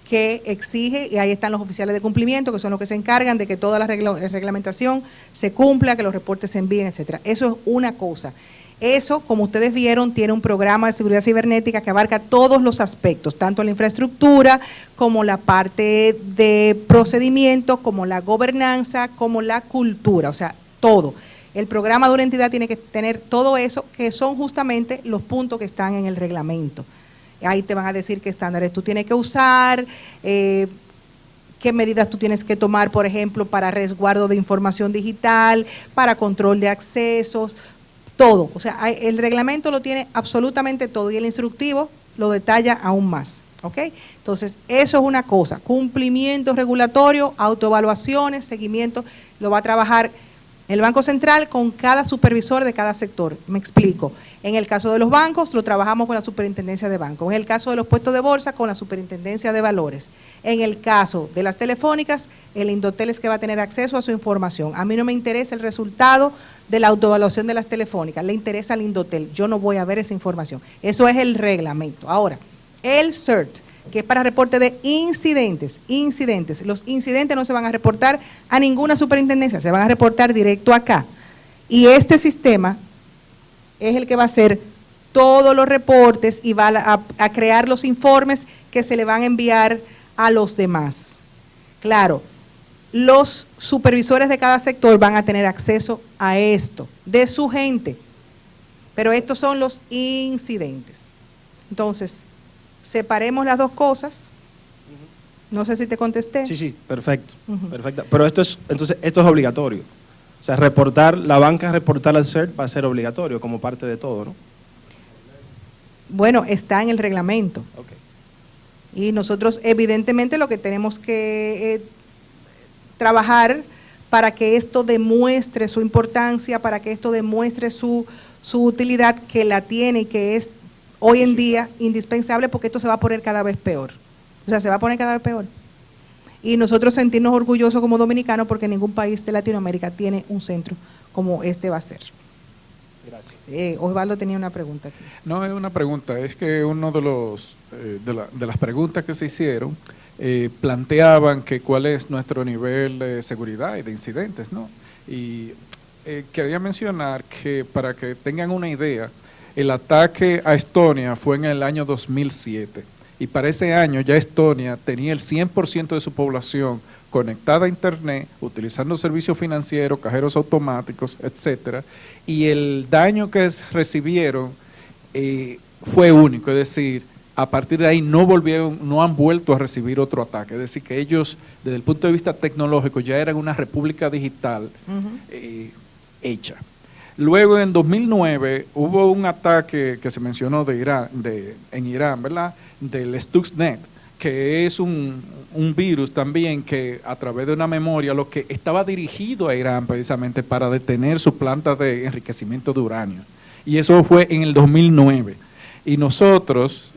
que exige, y ahí están los oficiales de cumplimiento, que son los que se encargan de que toda la reglamentación se cumpla, que los reportes se envíen, etcétera. Eso es una cosa. Eso, como ustedes vieron, tiene un programa de seguridad cibernética que abarca todos los aspectos, tanto la infraestructura como la parte de procedimientos, como la gobernanza, como la cultura, o sea, todo. El programa de una entidad tiene que tener todo eso, que son justamente los puntos que están en el reglamento. Ahí te van a decir qué estándares tú tienes que usar, qué medidas tú tienes que tomar, por ejemplo, para resguardo de información digital, para control de accesos, todo. O sea, el reglamento lo tiene absolutamente todo y el instructivo lo detalla aún más. ¿Ok? Entonces, eso es una cosa. Cumplimiento regulatorio, autoevaluaciones, seguimiento, lo va a trabajar el Banco Central con cada supervisor de cada sector. Me explico. En el caso de los bancos, lo trabajamos con la Superintendencia de Bancos. En el caso de los puestos de bolsa, con la Superintendencia de Valores. En el caso de las telefónicas, el Indotel es que va a tener acceso a su información. A mí no me interesa el resultado de la autoevaluación de las telefónicas, le interesa al Indotel. Yo no voy a ver esa información. Eso es el reglamento. Ahora, el CERT, que es para reporte de incidentes. Los incidentes no se van a reportar a ninguna superintendencia, se van a reportar directo acá. Y este sistema es el que va a hacer todos los reportes y va a crear los informes que se le van a enviar a los demás. Claro, los supervisores de cada sector van a tener acceso a esto, de su gente, pero estos son los incidentes. Entonces, separemos las dos cosas. No sé si te contesté. sí, perfecto, perfecto. Pero entonces esto es obligatorio. O sea, la banca reportar al CERT va a ser obligatorio como parte de todo, ¿no? Bueno, está en el reglamento. Okay. Y nosotros evidentemente lo que tenemos que trabajar para que esto demuestre su importancia, para que esto demuestre su utilidad, que la tiene y que es hoy en día indispensable, porque esto se va a poner cada vez peor. O sea, se va a poner cada vez peor. Y nosotros sentirnos orgullosos como dominicanos porque ningún país de Latinoamérica tiene un centro como este va a ser. Gracias. Osvaldo tenía una pregunta aquí. No es una pregunta, es que uno de las preguntas que se hicieron planteaban que cuál es nuestro nivel de seguridad y de incidentes, ¿no? Y quería mencionar que para que tengan una idea, el ataque a Estonia fue en el año 2007 y para ese año ya Estonia tenía el 100% de su población conectada a Internet, utilizando servicios financieros, cajeros automáticos, etcétera, y el daño que recibieron fue único, es decir, a partir de ahí no han vuelto a recibir otro ataque, es decir, que ellos desde el punto de vista tecnológico ya eran una república digital hecha. Luego, en 2009, hubo un ataque que se mencionó en Irán, ¿verdad?, del Stuxnet, que es un virus también que a través de una memoria, lo que estaba dirigido a Irán precisamente para detener su planta de enriquecimiento de uranio. Y eso fue en el 2009. Y nosotros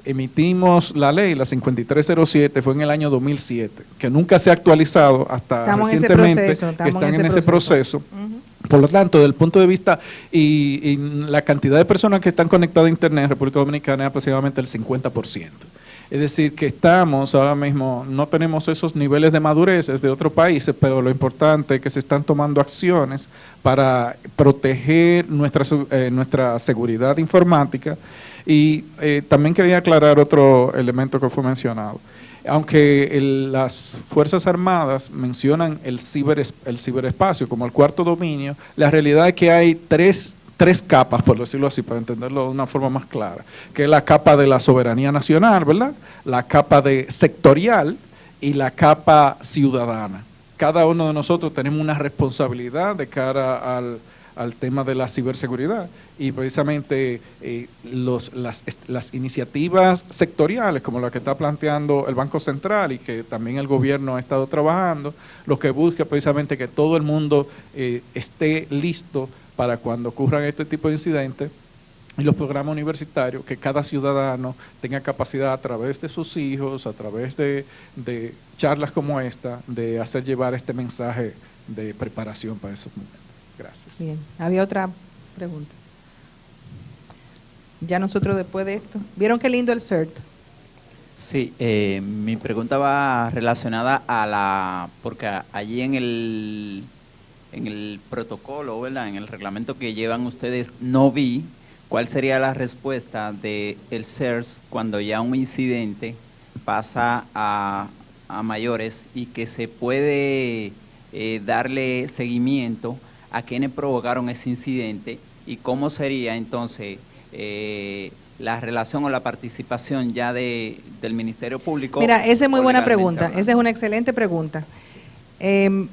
emitimos la ley, la 5307, fue en el año 2007, que nunca se ha actualizado hasta recientemente, que están en ese proceso. Por lo tanto, desde el punto de vista y la cantidad de personas que están conectadas a Internet en República Dominicana es aproximadamente el 50%. Es decir, que estamos ahora mismo, no tenemos esos niveles de madurez de otros países, pero lo importante es que se están tomando acciones para proteger nuestra seguridad informática. Y también quería aclarar otro elemento que fue mencionado. Aunque las Fuerzas Armadas mencionan el ciberespacio como el cuarto dominio, la realidad es que hay tres capas, por decirlo así, para entenderlo de una forma más clara, que es la capa de la soberanía nacional, ¿verdad?, la capa sectorial y la capa ciudadana. Cada uno de nosotros tenemos una responsabilidad de cara al tema de la ciberseguridad. Y precisamente las iniciativas sectoriales, como la que está planteando el Banco Central y que también el gobierno ha estado trabajando, lo que busca precisamente que todo el mundo esté listo para cuando ocurran este tipo de incidentes, y los programas universitarios, que cada ciudadano tenga capacidad a través de sus hijos, a través de charlas como esta, de hacer llevar este mensaje de preparación para esos momentos. Gracias. Bien, había otra pregunta. Ya nosotros después de esto, ¿vieron qué lindo el CERT? Sí, mi pregunta va relacionada porque allí en el protocolo, ¿verdad? En el reglamento que llevan ustedes, no vi cuál sería la respuesta del CERS cuando ya un incidente pasa a mayores y que se puede darle seguimiento a quienes provocaron ese incidente y cómo sería entonces la relación o la participación ya del Ministerio Público. Mira, esa es muy buena legalmente pregunta, hablando. esa es una excelente pregunta. El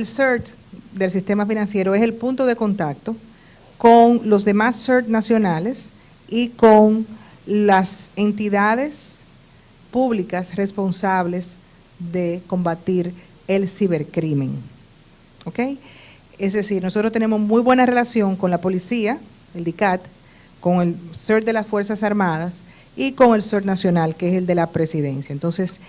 CERT del sistema financiero es el punto de contacto con los demás CERT nacionales y con las entidades públicas responsables de combatir el cibercrimen. ¿Ok? Es decir, nosotros tenemos muy buena relación con la policía, el DICAT, con el CERT de las Fuerzas Armadas y con el CERT nacional, que es el de la Presidencia. Entonces,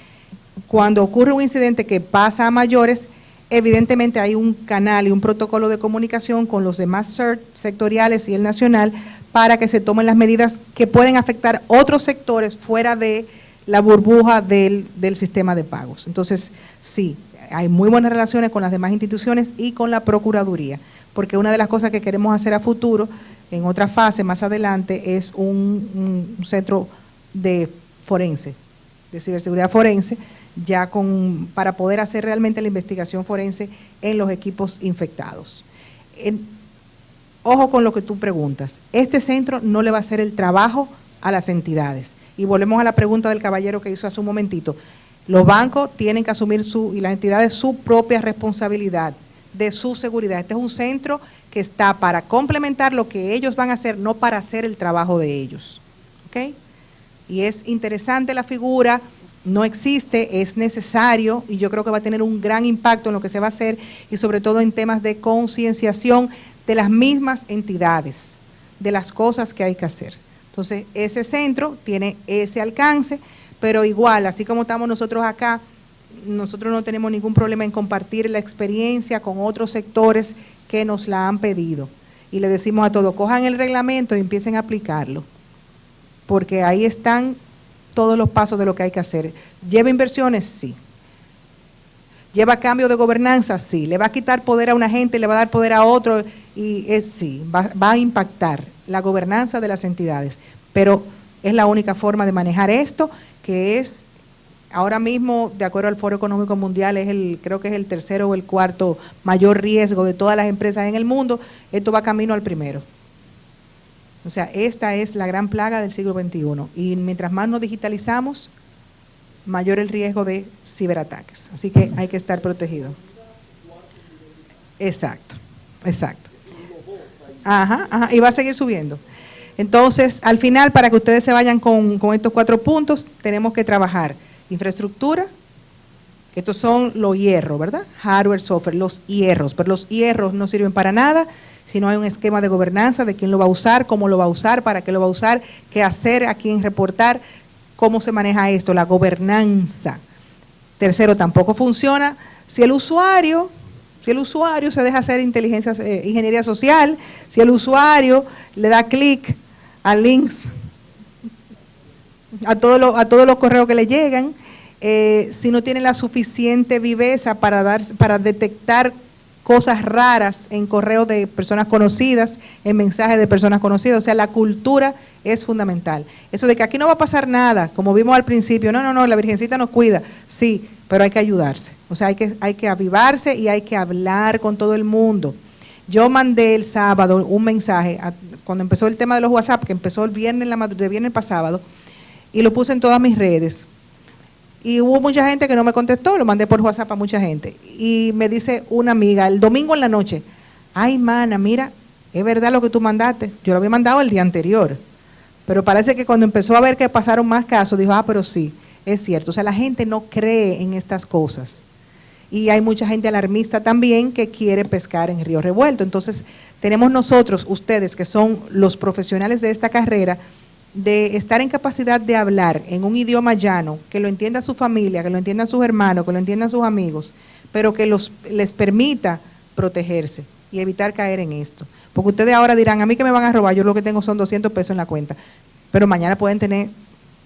cuando ocurre un incidente que pasa a mayores, evidentemente hay un canal y un protocolo de comunicación con los demás CERT sectoriales y el nacional para que se tomen las medidas que pueden afectar otros sectores fuera de la burbuja del sistema de pagos. Entonces, sí, hay muy buenas relaciones con las demás instituciones y con la Procuraduría, porque una de las cosas que queremos hacer a futuro, en otra fase más adelante, es un centro de forense, de ciberseguridad forense, ya para poder hacer realmente la investigación forense en los equipos infectados. Ojo con lo que tú preguntas, este centro no le va a hacer el trabajo a las entidades. Y volvemos a la pregunta del caballero que hizo hace un momentito. Los bancos tienen que asumir y las entidades su propia responsabilidad de su seguridad. Este es un centro que está para complementar lo que ellos van a hacer, no para hacer el trabajo de ellos. ¿Ok? Y es interesante la figura, no existe, es necesario y yo creo que va a tener un gran impacto en lo que se va a hacer y sobre todo en temas de concienciación de las mismas entidades, de las cosas que hay que hacer. Entonces, ese centro tiene ese alcance, pero igual, así como estamos nosotros acá, nosotros no tenemos ningún problema en compartir la experiencia con otros sectores que nos la han pedido. Y le decimos a todos, cojan el reglamento y empiecen a aplicarlo, porque ahí están todos los pasos de lo que hay que hacer. ¿Lleva inversiones? Sí. ¿Lleva cambio de gobernanza? Sí. ¿Le va a quitar poder a una gente, le va a dar poder a otro? Y sí, va a impactar la gobernanza de las entidades, pero es la única forma de manejar esto, que es ahora mismo, de acuerdo al Foro Económico Mundial, creo que es el tercero o el cuarto mayor riesgo de todas las empresas en el mundo. Esto va camino al primero. O sea, esta es la gran plaga del siglo XXI. Y mientras más nos digitalizamos, mayor el riesgo de ciberataques. Así que hay que estar protegido. Exacto, exacto. Ajá, y va a seguir subiendo. Entonces, al final, para que ustedes se vayan con estos 4 puntos, tenemos que trabajar infraestructura, que estos son los hierros, ¿verdad? Hardware, software, los hierros, pero los hierros no sirven para nada si no hay un esquema de gobernanza de quién lo va a usar, cómo lo va a usar, para qué lo va a usar, qué hacer, a quién reportar, cómo se maneja esto, la gobernanza. Tercero, tampoco funciona si el usuario se deja hacer ingeniería social, si el usuario le da clic a links, a todos los correos que le llegan, si no tiene la suficiente viveza para detectar cosas raras en correos de personas conocidas, en mensajes de personas conocidas. O sea, la cultura es fundamental. Eso de que aquí no va a pasar nada, como vimos al principio, no, la Virgencita nos cuida, sí, pero hay que ayudarse. O sea, hay que avivarse y hay que hablar con todo el mundo. Yo mandé el sábado un mensaje, cuando empezó el tema de los WhatsApp, que empezó el viernes para sábado, y lo puse en todas mis redes. Y hubo mucha gente que no me contestó, lo mandé por WhatsApp a mucha gente. Y me dice una amiga, el domingo en la noche, ay, mana, mira, es verdad lo que tú mandaste. Yo lo había mandado el día anterior. Pero parece que cuando empezó a ver que pasaron más casos, dijo, pero sí, es cierto. O sea, la gente no cree en estas cosas. Y hay mucha gente alarmista también que quiere pescar en río revuelto. Entonces, tenemos nosotros, ustedes, que son los profesionales de esta carrera, de estar en capacidad de hablar en un idioma llano, que lo entienda su familia, que lo entiendan sus hermanos, que lo entiendan sus amigos, pero que les permita protegerse y evitar caer en esto. Porque ustedes ahora dirán, a mí que me van a robar, yo lo que tengo son 200 pesos en la cuenta, pero mañana pueden tener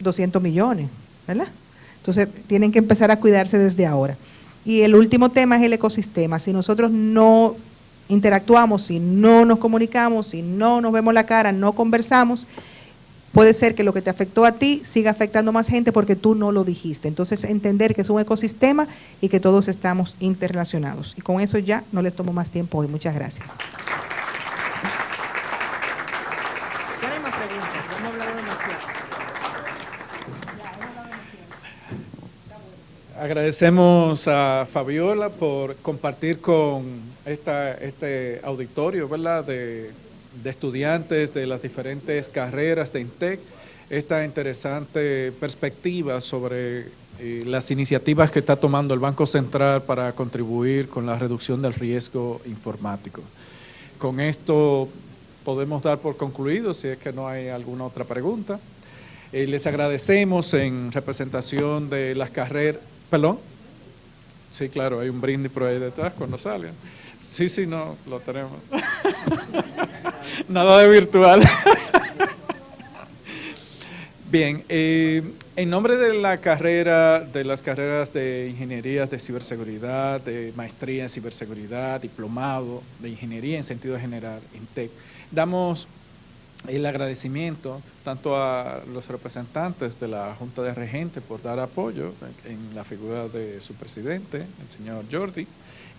200 millones, ¿verdad? Entonces, tienen que empezar a cuidarse desde ahora. Y el último tema es el ecosistema. Si nosotros no interactuamos, si no nos comunicamos, si no nos vemos la cara, no conversamos, puede ser que lo que te afectó a ti siga afectando a más gente porque tú no lo dijiste. Entonces, entender que es un ecosistema y que todos estamos interrelacionados. Y con eso ya no les tomo más tiempo hoy. Muchas gracias. Ya no hay más preguntas, ya hemos hablado demasiado. Agradecemos a Fabiola por compartir con este auditorio, ¿verdad?, de estudiantes de las diferentes carreras de INTEC, esta interesante perspectiva sobre las iniciativas que está tomando el Banco Central para contribuir con la reducción del riesgo informático. Con esto podemos dar por concluido, si es que no hay alguna otra pregunta. Les agradecemos en representación de las carreras. ¿Perdón? Sí, claro, hay un brindis por ahí detrás cuando salgan. Sí, no, lo tenemos. Nada de virtual. Bien, en nombre de la carrera, de las carreras de ingenierías de ciberseguridad, de maestría en ciberseguridad, diplomado de ingeniería en sentido general, INTEC, damos el agradecimiento tanto a los representantes de la Junta de Regentes por dar apoyo en la figura de su presidente, el señor Jordi,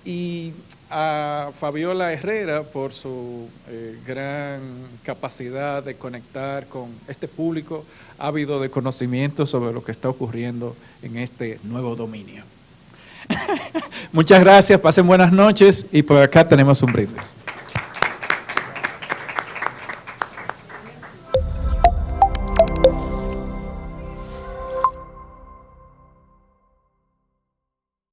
y a Fabiola Herrera por su gran capacidad de conectar con este público ávido de conocimiento sobre lo que está ocurriendo en este nuevo dominio. Muchas gracias, pasen buenas noches y por acá tenemos un brindis.